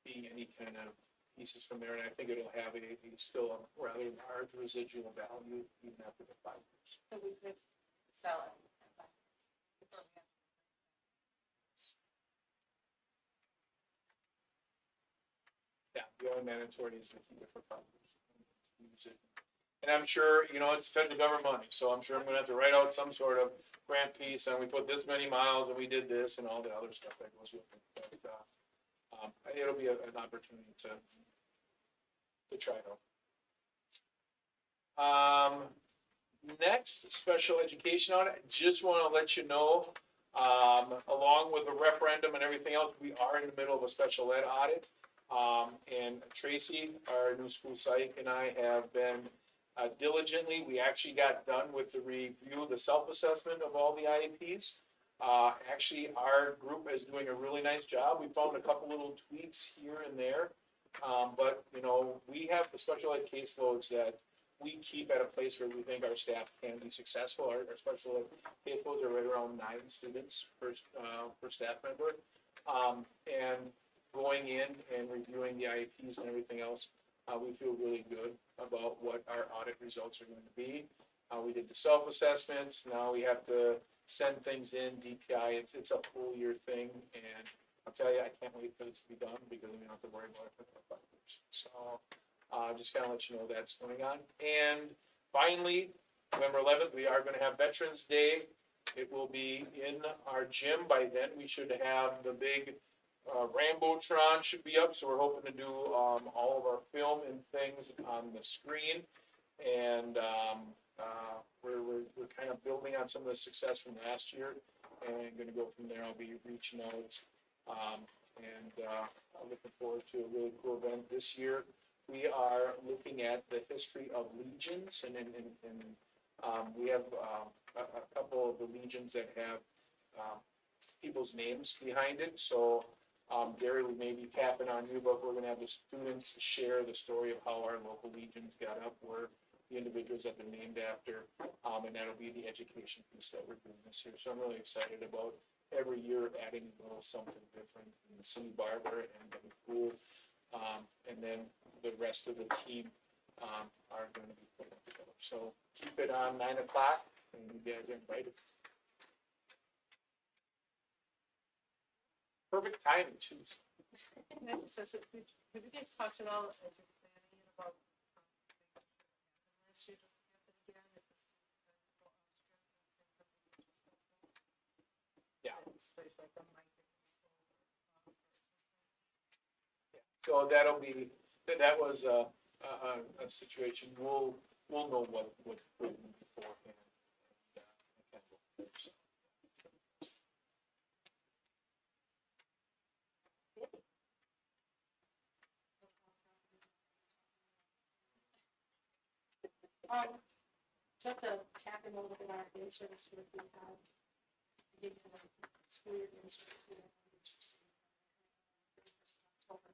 being any kind of pieces from there, and I think it'll have still a rather large residual value even after the 5 years. So we could sell it. Before we have- Yeah, the only mandatory is to keep it for 5 years. Use it. And I'm sure, it's federal government money, so I'm sure I'm gonna have to write out some sort of grant piece, and we put this many miles, and we did this, and all the other stuff that goes with it. But, it'll be an opportunity to try it out. Next, special education audit, just wanna let you know, along with the referendum and everything else, we are in the middle of a special ed audit. And Tracy, our new school psych, and I have been diligently, we actually got done with the review, the self-assessment of all the IEPs. Actually, our group is doing a really nice job. We found a couple little tweaks here and there. But, we have the special ed caseloads that we keep at a place where we think our staff can be successful. Our special ed caseloads are right around 9 students per staff member. And going in and reviewing the IEPs and everything else, we feel really good about what our audit results are going to be. We did the self-assessments, now we have to send things in, DPI, it's a full year thing, and I'll tell you, I can't wait for this to be done, because we don't have to worry about it for 5 years. So, just kind of let you know that's going on. And finally, November 11th, we are gonna have Veterans Day. It will be in our gym. By then, we should have the big Rambotron should be up, so we're hoping to do all of our film and things on the screen. And we're kind of building on some of the success from last year, and gonna go from there. I'll be reaching out, and I'm looking forward to a really cool event this year. We are looking at the history of legions, and we have a couple of the legions that have people's names behind it. So Gary, we may be tapping on you, but we're gonna have the students share the story of how our local legions got up, where the individuals have been named after, and that'll be the education piece that we're doing this year. So I'm really excited about every year adding a little something different in the city barber and the pool. And then the rest of the team are gonna be putting it together. So keep it on 9 o'clock, and you guys are invited. Perfect timing, too. And then, so, have you guys talked at all, as you're planning next year doesn't happen again, if the student decides to go extra, then say something you just don't know. Yeah. It's like a micro. So that'll be, that was a situation, we'll know what beforehand. And, kind of go from there, so. Just to tap in a little bit on our day service work we have. We did have a school year day service we had on interesting. 31st of October.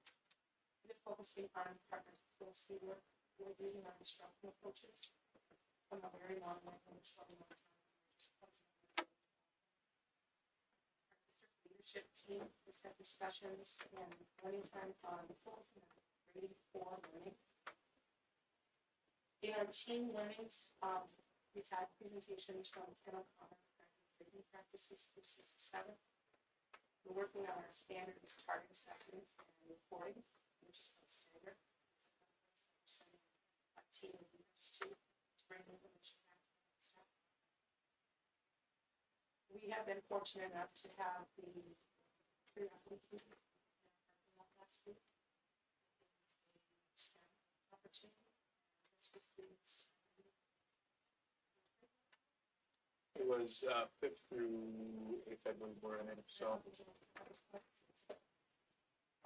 We're focusing on partner full C work. We're using our instructional coaches from a very long way, from a short amount of time. Just coaching them. Our district leadership team has had discussions and learning time on goals and grading for learning. In our team learnings, we've had presentations from Ken O'Connor, grading practices through 6 to 7. We're working on our standards, target assessments, and reporting, which is called Stagger. We're sending a team of leaders to bring information back to the staff. We have been fortunate enough to have the pre-athlete meeting in our parking lot last week. It was a STEM opportunity. This was students. It was 5th through 8th, I believe, we're in it, so. Our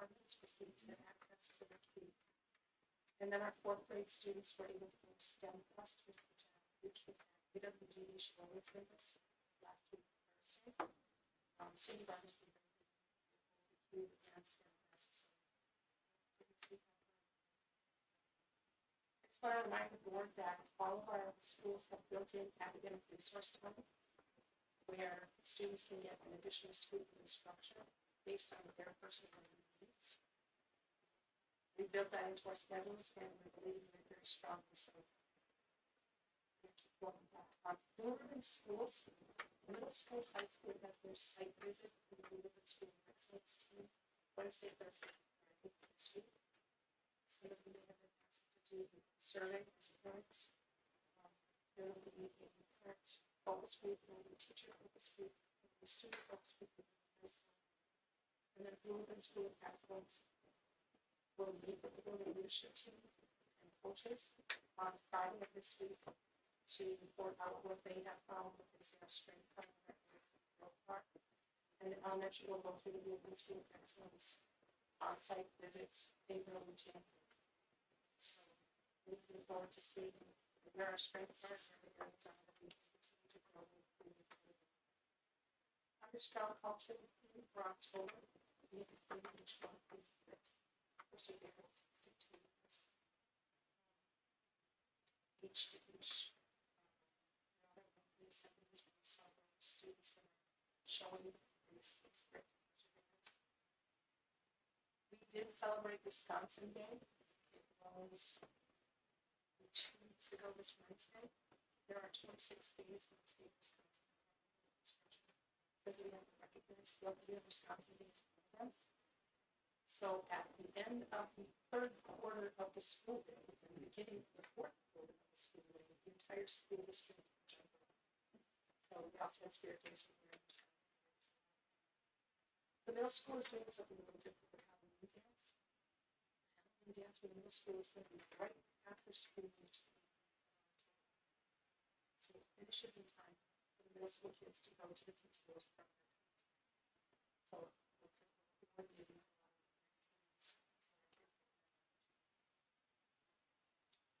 middle school students had access to their key. And then our 4th grade students were able to go to STEM Fest, which we had AWG Schroeder for us last week, Thursday. City Gardens were very good. The Cube and STEM Fest. So, I just want to remind the board that all of our schools have built-in academic resource time where students can get an additional scoop of instruction based on their personal needs. We built that into our schedules and we believe in it very strongly, so we'll keep going with that. Urban schools, middle school, high school has their site visit for the Urban School Excellence Team Wednesday, Thursday, Friday this week. Some of you may have been asked to do the survey as parents. There will be a parent focus group, and a teacher focus group, and a student focus group. And then Urban School Excellence will meet with the building leadership team and coaches on Friday of this week to report out what they have found, what they say are strengths and their growth part. And elementary will go through the Urban School Excellence on-site visits in early January. So we're looking forward to seeing where our strengths are, where the areas are that we continue to grow and improve. Under strong culture for October, we have a pretty strong fit. Perseverance, stick to this. Each to each. Students that are showing this spirit. We did celebrate Wisconsin Day. It was 2 weeks ago this Wednesday. There are 26 days in the state of Wisconsin. Because we have to recognize the other day of Wisconsin Day together. So at the end of the 3rd quarter of the school day, and the beginning of the 4th quarter of the school day, the entire school district. So we also have spirit days for the The middle school is doing something a little different with Halloween dance. Halloween dance for the middle school is going to be right after school. So it finishes in time for the middle school kids to go to the PTO's program. So we're coordinating a lot of activities.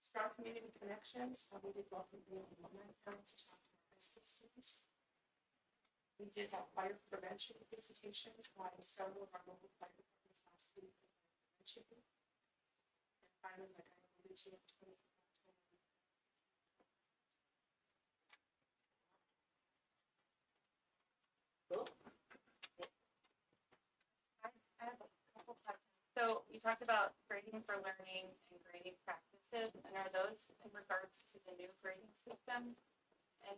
Strong community connections. We did welcome the alumni panel to talk to our high school students. We did have fire prevention presentations by several of our local fire departments last week. And finally, like I alluded to, 20th of October. I have a couple questions. So you talked about grading for learning and grading practices, and are those in regards to the new grading system? And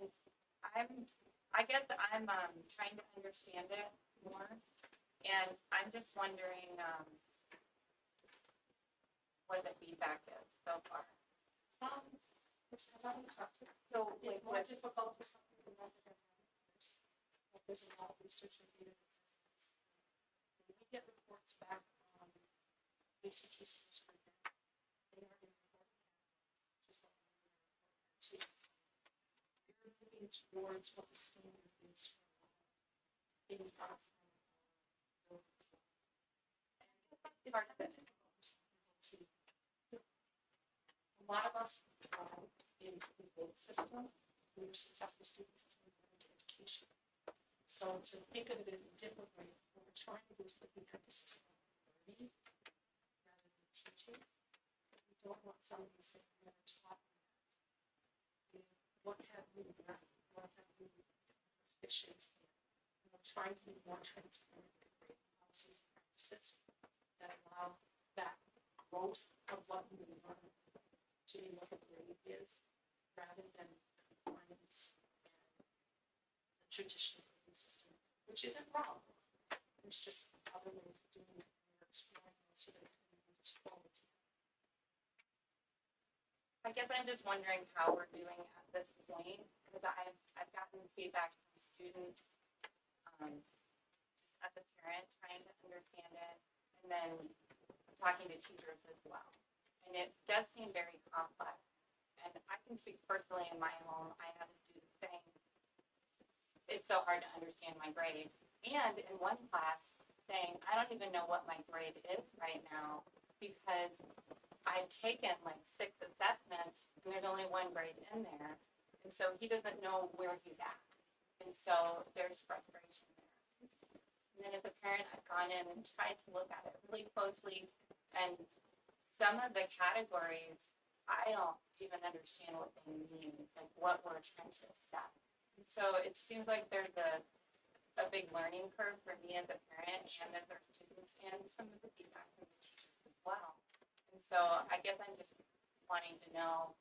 I guess I'm trying to understand it more, and I'm just wondering what the feedback is so far. So It's like more what, difficult for some people than for others. But there's a lot of research and data that says this. When we get reports back on ACT scores, for example, they are in important categories, just like we are report card 2. We're moving towards what the standard is for things outside of the building. And it's kind of difficult for some people too. A lot of us in the both system, we were successful students as we went into education. So to think of it in a different way, what we're trying to do is put the emphasis on learning rather than teaching. We don't want somebody to say, we never taught me that. And what have we learned? What have we been proficient in? And we're trying to be more transparent and create policies and practices that allow that growth of what we learn to be what a grade is, rather than compliance and the traditional grading system, which isn't wrong. There's just other ways of doing it, and we're exploring those so that it can be moved forward. I guess I'm just wondering how we're doing at this point, because I've gotten feedback from students, just as a parent, trying to understand it, and then talking to teachers as well. And it does seem very complex. And I can speak personally in my home. I have a student saying, it's so hard to understand my grade. And in one class saying, I don't even know what my grade is right now because I've taken like 6 assessments and there's only 1 grade in there. And so he doesn't know where he's at. And so there's frustration there. And then as a parent, I've gone in and tried to look at it really closely, and some of the categories, I don't even understand what they mean, like what we're trying to assess. And so it seems like there's a big learning curve for me as a parent and as our students and some of the feedback from the teachers as well. And so I guess I'm just wanting to know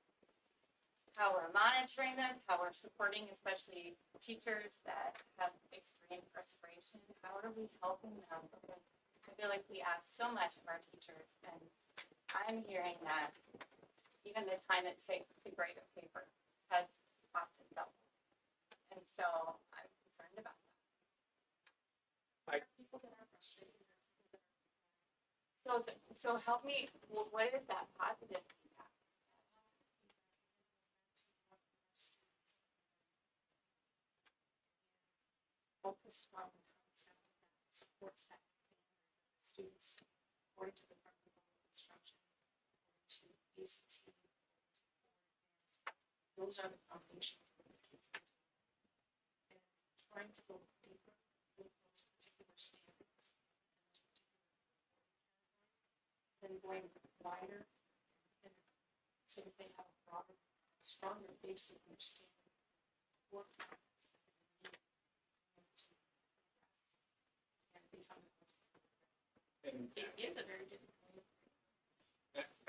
how we're monitoring this, how we're supporting especially teachers that have extreme frustration. How are we helping them? Because I feel like we ask so much of our teachers, and I'm hearing that even the time it takes to grade a paper has often doubled. And so I'm concerned about that. I- There are people that are frustrated. There are people that are. So help me, what is that positive feedback? Focused on the concept that supports that standard that students, according to the Department of Instruction, according to ACT, those are the foundations for the kids to do. And trying to go deeper with those particular standards and those particular categories, then going wider and so that they have a broader, stronger basic understanding of what concepts that they need to progress and become. And It is a very difficult.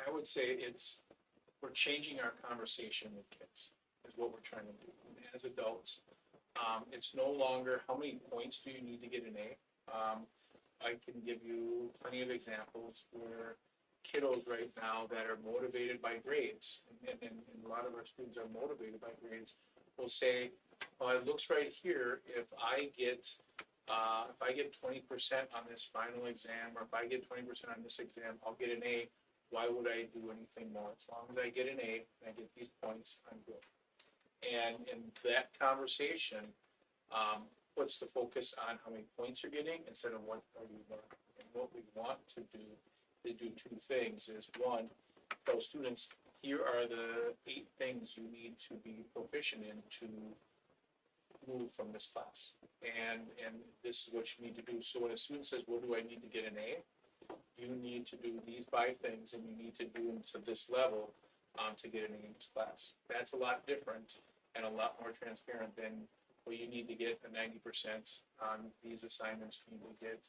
I would say we're changing our conversation with kids, is what we're trying to do. As adults, it's no longer how many points do you need to get an A. I can give you plenty of examples where kiddos right now that are motivated by grades, and a lot of our students are motivated by grades, will say, well, it looks right here, if I get 20% on this final exam, or if I get 20% on this exam, I'll get an A. Why would I do anything more? As long as I get an A and I get these points, I'm good. And in that conversation, puts the focus on how many points you're getting instead of what are you learning. And what we want to do is do 2 things. Is one, tell students, here are the 8 things you need to be proficient in to move from this class. And this is what you need to do. So when a student says, what do I need to get an A? You need to do these 5 things, and you need to do them to this level to get an A in this class. That's a lot different and a lot more transparent than, well, you need to get a 90% on these assignments, you need to get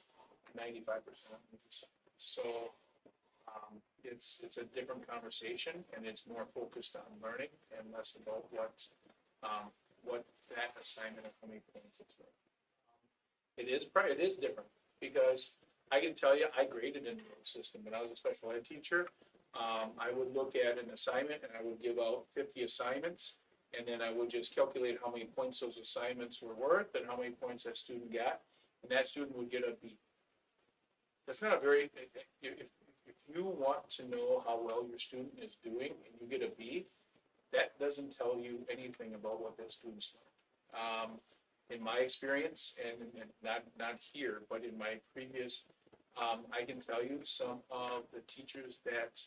95% on these assignments. So it's a different conversation, and it's more focused on learning and less about what that assignment and how many points it's worth. It is different, because I can tell you, I graded in the old system when I was a special ed teacher. I would look at an assignment and I would give out 50 assignments. And then I would just calculate how many points those assignments were worth and how many points that student got. And that student would get a B. That's not a very, if you want to know how well your student is doing and you get a B, that doesn't tell you anything about what that student's learned. In my experience, and not here, but in my previous, I can tell you some of the teachers that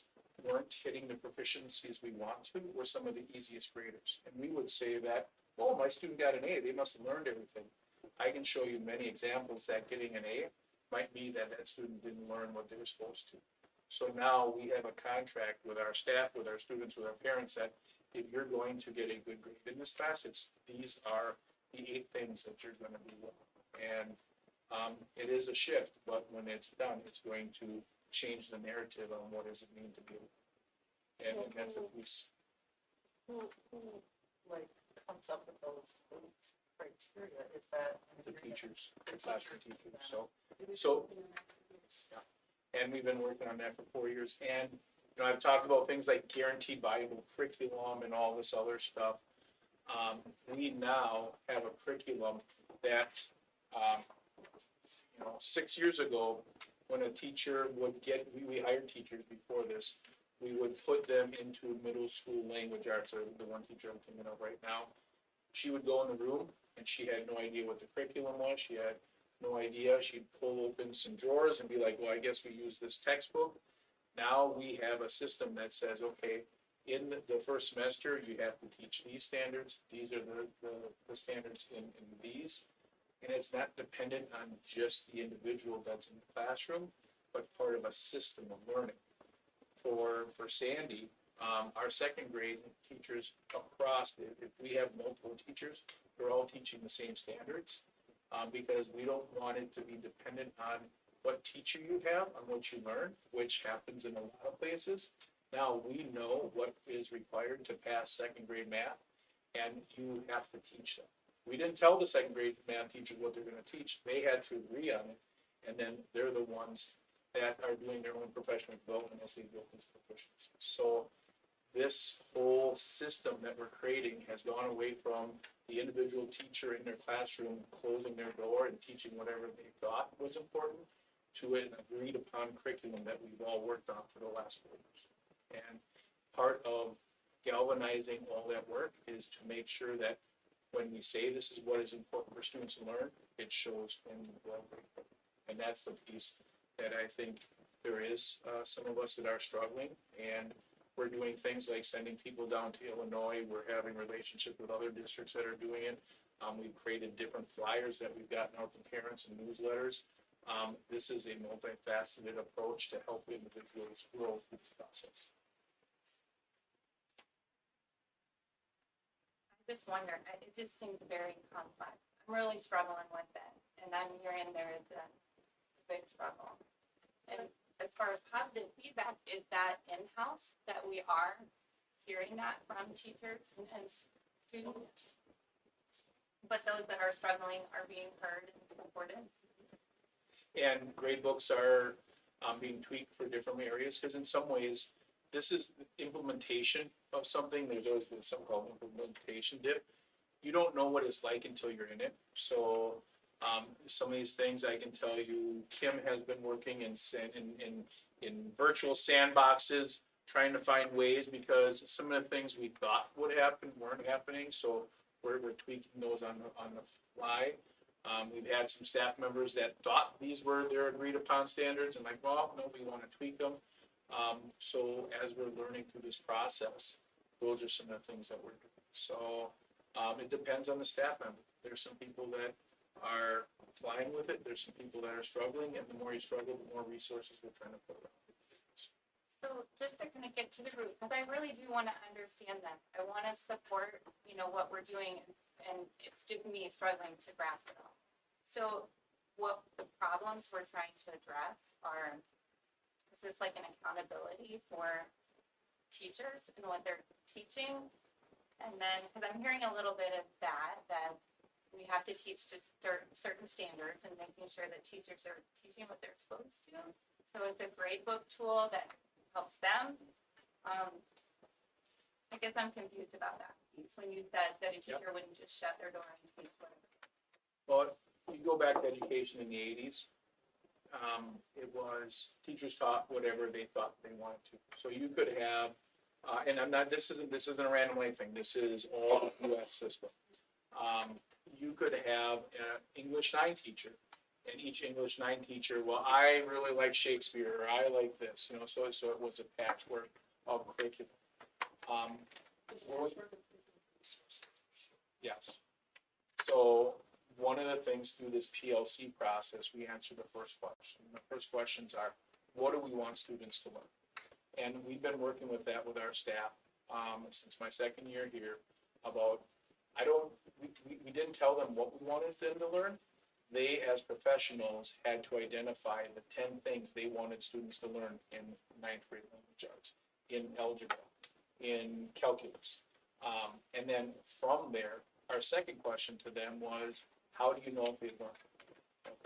weren't hitting the proficiencies we want to were some of the easiest graders. And we would say that, oh, my student got an A, they must have learned everything. I can show you many examples that getting an A might be that that student didn't learn what they were supposed to. So now we have a contract with our staff, with our students, with our parents that if you're going to get a good grade in this class, these are the 8 things that you're going to do well. And it is a shift, but when it's done, it's going to change the narrative on what does it mean to be. And that's a piece. Who, like, comes up with those criteria? Is that? The teachers, the classroom teachers, so, yeah. And we've been working on that for 4 years, and, you know, I've talked about things like guaranteed viable curriculum and all this other stuff. We now have a curriculum that, you know, 6 years ago, when a teacher would get, we hired teachers before this, we would put them into middle school language arts, or the one teacher I'm thinking of right now. She would go in the room and she had no idea what the curriculum was. She had no idea. She'd pull open some drawers and be like, well, I guess we use this textbook. Now we have a system that says, okay, in the first semester, you have to teach these standards. These are the standards in these. And it's not dependent on just the individual that's in the classroom, but part of a system of learning. For Sandy, our second grade teachers across, if we have multiple teachers, they're all teaching the same standards, because we don't want it to be dependent on what teacher you have, on what you learn, which happens in a lot of places. Now we know what is required to pass second grade math, and you have to teach them. We didn't tell the second grade math teacher what they're gonna teach. They had to agree on it, and then they're the ones that are doing their own professional development as they build these proficiencies. So this whole system that we're creating has gone away from the individual teacher in their classroom closing their door and teaching whatever they thought was important to an agreed upon curriculum that we've all worked on for the last 4 years. And part of galvanizing all that work is to make sure that when we say this is what is important for students to learn, it shows in the grade. And that's the piece that I think there is some of us that are struggling, and we're doing things like sending people down to Illinois. We're having relationships with other districts that are doing it. We've created different flyers that we've gotten out to parents and newsletters. This is a multifaceted approach to help individuals grow through this process. I just wonder, it just seems very complex. I'm really struggling with it, and I'm hearing there is a big struggle. And as far as positive feedback, is that in-house, that we are hearing that from teachers and students? But those that are struggling are being heard and supported? And grade books are being tweaked for different areas, because in some ways, this is the implementation of something. There's always been something called implementation dip. You don't know what it's like until you're in it. So some of these things I can tell you, Kim has been working in virtual sandboxes, trying to find ways, because some of the things we thought would happen weren't happening. So we're tweaking those on the fly. We've had some staff members that thought these were their agreed upon standards and like, well, no, we want to tweak them. So as we're learning through this process, those are some of the things that we're doing. So it depends on the staff member. There's some people that are flying with it. There's some people that are struggling, and the more you struggle, the more resources we're trying to put around it. So just to kind of get to the root, because I really do want to understand this. I want to support, what we're doing, and it's me struggling to grasp it all. So what the problems we're trying to address are, is this like an accountability for teachers and what they're teaching? And then, because I'm hearing a little bit of that we have to teach to certain standards and making sure that teachers are teaching what they're supposed to. So it's a grade book tool that helps them I guess I'm confused about that piece, when you said that a teacher wouldn't just shut their door and teach whatever. Well, you go back to education in the eighties, it was teachers taught whatever they thought they wanted to. So you could have, and I'm not, this isn't a random way thing, this is all the US system. You could have an English 9 teacher, and each English 9 teacher, well, I really like Shakespeare, or I like this, you know, so it was a patchwork of curriculum. Yes. So one of the things through this PLC process, we answer the first question. The first questions are, what do we want students to learn? And we've been working with that with our staff, since my second year here, about, we didn't tell them what we wanted them to learn. They, as professionals, had to identify the 10 things they wanted students to learn in ninth grade language arts, in algebra, in calculus. And then from there, our second question to them was, how do you know if they learned?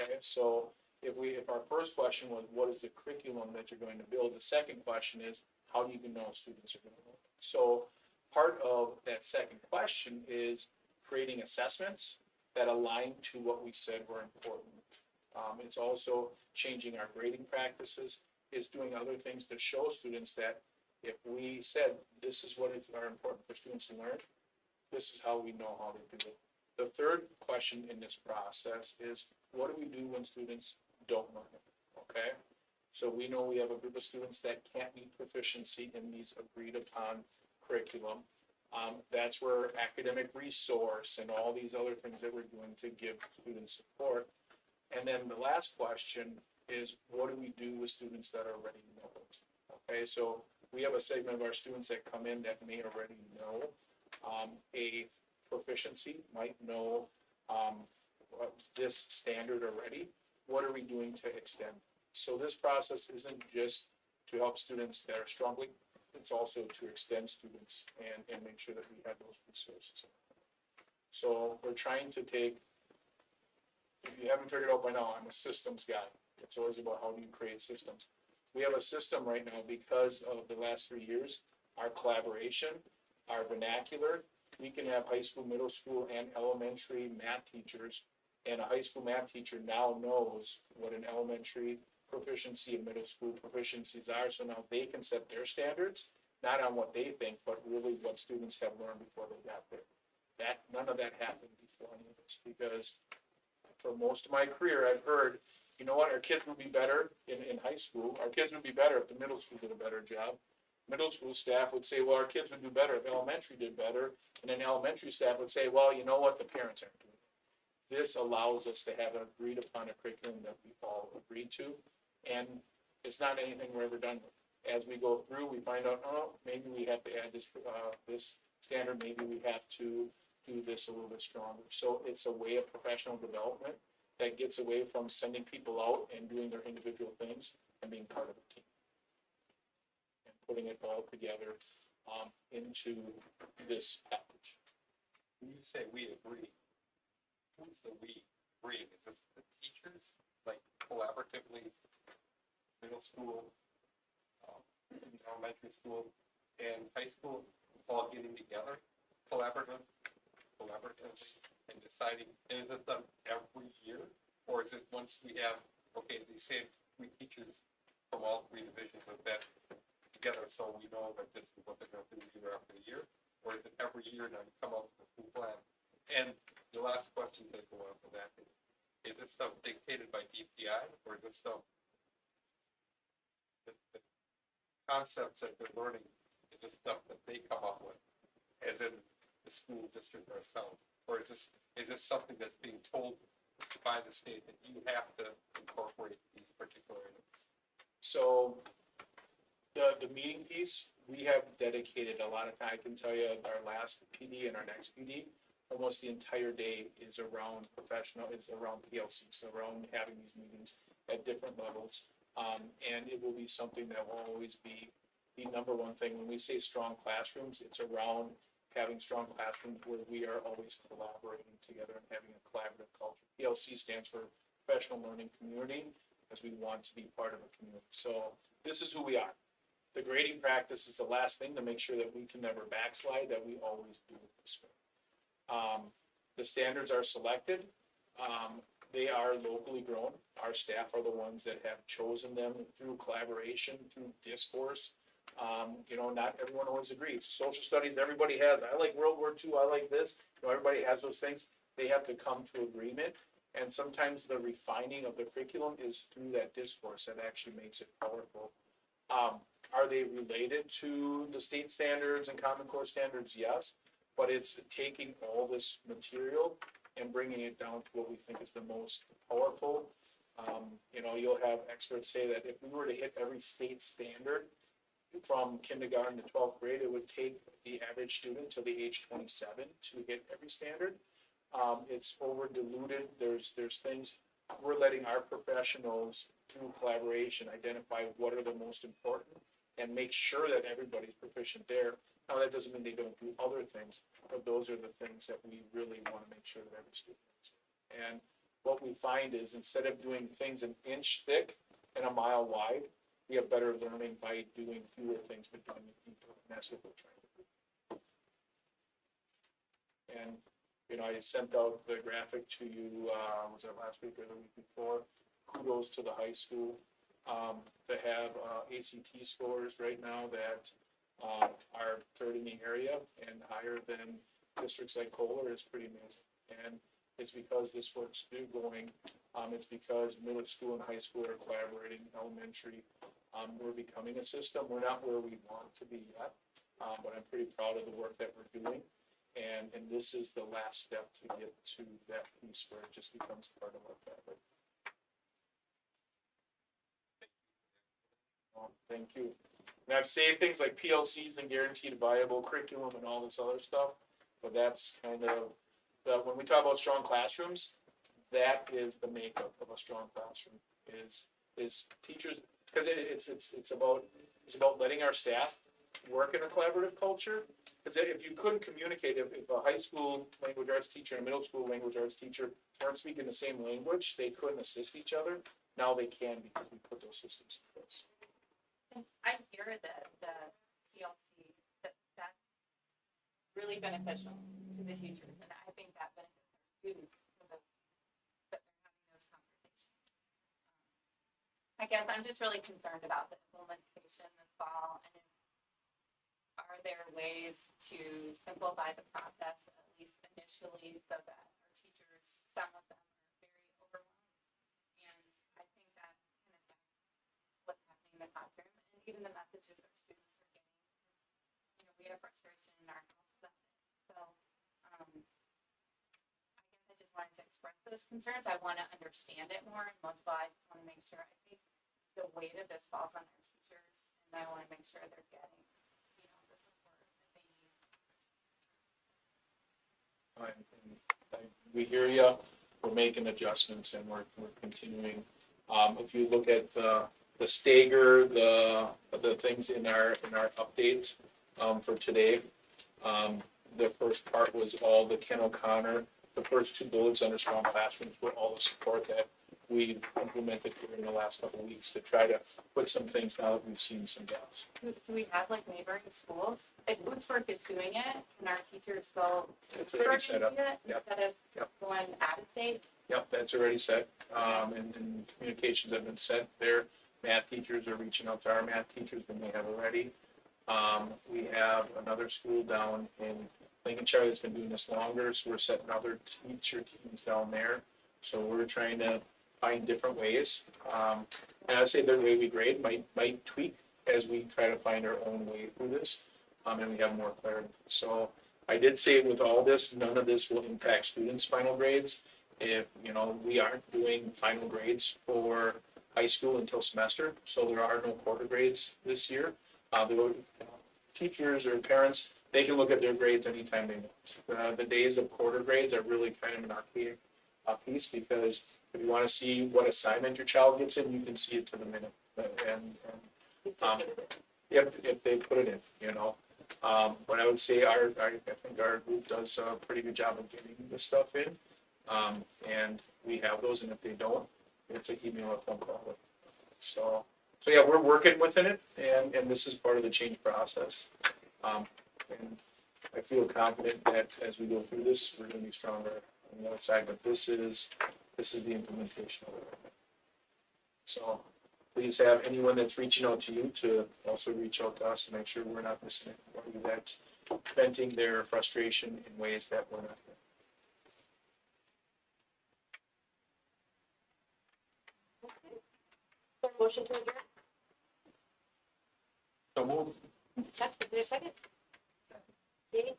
Okay, so if our first question was, what is the curriculum that you're going to build? The second question is, how do you know students are going to learn? So part of that second question is creating assessments that align to what we said were important. It's also changing our grading practices, is doing other things to show students that if we said, this is what is important for students to learn, this is how we know how to do it. The third question in this process is, what do we do when students don't learn it? Okay, so we know we have a group of students that can't meet proficiency in these agreed upon curriculum. That's where academic resource and all these other things that we're doing to give students support. And then the last question is, what do we do with students that already know it? Okay, so we have a segment of our students that come in that may already know a proficiency, might know this standard already. What are we doing to extend? So this process isn't just to help students that are struggling, it's also to extend students and make sure that we have those resources. So we're trying to take, if you haven't figured out by now, I'm a systems guy. It's always about how do you create systems. We have a system right now because of the last 3 years, our collaboration, our vernacular. We can have high school, middle school, and elementary math teachers, and a high school math teacher now knows what an elementary proficiency and middle school proficiencies are, so now they can set their standards, not on what they think, but really what students have learned before they got there. None of that happened before any of this, because for most of my career, I've heard, you know what, our kids would be better in high school, our kids would be better if the middle school did a better job. Middle school staff would say, well, our kids would do better if elementary did better, and then elementary staff would say, well, you know what, the parents aren't doing it. This allows us to have an agreed upon a curriculum that we all agreed to, and it's not anything we're ever done with. As we go through, we find out, oh, maybe we have to add this standard, maybe we have to do this a little bit stronger. So it's a way of professional development that gets away from sending people out and doing their individual things and being part of a team. And putting it all together into this package. When you say we agree, who's the we agree? Is it the teachers, like collaboratively, middle school, elementary school, and high school, all getting together, collaboratively, and deciding, and is it done every year? Or is it once we have, okay, these same 3 teachers from all 3 divisions of that together, so we know that this is what they're gonna do year after year? Or is it every year now you come up with a school plan? And the last question to go on for that is this stuff dictated by DPI, or is this stuff, the concepts that they're learning, is this stuff that they come up with, as in the school district ourselves? Or is this something that's being told by the state that you have to incorporate these particular items? So the meeting piece, we have dedicated a lot of time. I can tell you our last PD and our next PD, almost the entire day is around around PLCs, around having these meetings at different levels. And it will be something that will always be the number one thing. When we say strong classrooms, it's around having strong classrooms where we are always collaborating together and having a collaborative culture. PLC stands for Professional Learning Community, because we want to be part of a community. So this is who we are. the grading practice is the last thing to make sure that we can never backslide, that we always do it this way. The standards are selected. They are locally grown. Our staff are the ones that have chosen them through collaboration, through discourse. Not everyone always agrees. Social studies, everybody has, I like World War II, I like this, everybody has those things. They have to come to agreement. And sometimes the refining of the curriculum is through that discourse that actually makes it powerful. Are they related to the state standards and Common Core standards? Yes, but it's taking all this material and bringing it down to what we think is the most powerful. You'll have experts say that if we were to hit every state standard from kindergarten to 12th grade, it would take the average student till the age 27 to hit every standard. It's over diluted. There's things we're letting our professionals through collaboration identify what are the most important and make sure that everybody's proficient there. Now, that doesn't mean they don't do other things, but those are the things that we really want to make sure that every student knows. And what we find is instead of doing things an inch thick and a mile wide, we have better learning by doing fewer things, but doing it deeper, and that's what we're trying to do. And, I sent out the graphic to you, was it last week or the week before? Kudos to the high school. They have ACT scores right now that are third in the area and higher than districts like Kohler. Is pretty amazing. And it's because this work's still going. It's because middle school and high school are collaborating, elementary. We're becoming a system. We're not where we want to be yet, but I'm pretty proud of the work that we're doing. And this is the last step to get to that piece where it just becomes part of our fabric. Thank you. And I've said things like PLCs and guaranteed viable curriculum and all this other stuff, but that's kind of, when we talk about strong classrooms, that is the makeup of a strong classroom, is teachers, because it's about letting our staff work in a collaborative culture. Because if you couldn't communicate, if a high school language arts teacher and a middle school language arts teacher weren't speaking the same language, they couldn't assist each other. Now they can because we put those systems in place. I hear that the PLC, that's really beneficial to the teachers, and I think that benefits our students for those, but they're having those conversations. I guess I'm just really concerned about the implementation this fall, and are there ways to simplify the process, at least initially, so that our teachers, some of them are very overwhelmed, and I think that can affect what's happening in the classroom. Even the messages our students are getting, we have frustration in our house about it. So, I guess I just wanted to express those concerns. I want to understand it more, and most of all, I just want to make sure. I think the weight of this falls on our teachers, and I want to make sure they're getting, the support that they need. We hear you. We're making adjustments, and we're continuing. If you look at the Stager, the things in our updates for today. The first part was all the Ken O'Connor. The first two bullets under strong classrooms were all the support that we implemented in the last couple of weeks to try to put some things now that we've seen some gaps. Do we have neighboring schools? If Bootsburg is doing it, can our teachers go to It's already Bootsburg set up. and see it Yep. instead of Yep. going out of state? Yep, that's already set, and communications have been set there. Math teachers are reaching out to our math teachers when they have already. We have another school down in Lincolnshire that's been doing this longer, so we're setting other teacher teams down there. So we're trying to find different ways. And I'd say the way we grade might tweak as we try to find our own way through this, and we have more clarity. So I did say with all this, none of this will impact students' final grades. If, we aren't doing final grades for high school until semester, so there are no quarter grades this year. The teachers or parents, they can look at their grades anytime they want. The days of quarter grades are really kind of an archaic piece, because if you want to see what assignment your child gets in, you can see it to the minute. If they put it in, But I would say I think our group does a pretty good job of getting this stuff in. And we have those, and if they don't, it's an email or phone call. So So yeah, we're working within it, and this is part of the change process. And I feel confident that as we go through this, we're gonna be stronger on the other side, but this is the implementation of it. So please have anyone that's reaching out to you to also reach out to us and make sure we're not missing anybody that's venting their frustration in ways that we're not. Motion to adjourn. So move. Chuck, is there a second? Katie?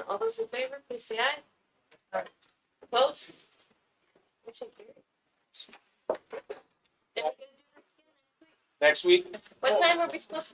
All those in favor, please say aye. Aye. Opposed? Motion carries. Are we gonna do this again next week? Next week, What time are we supposed to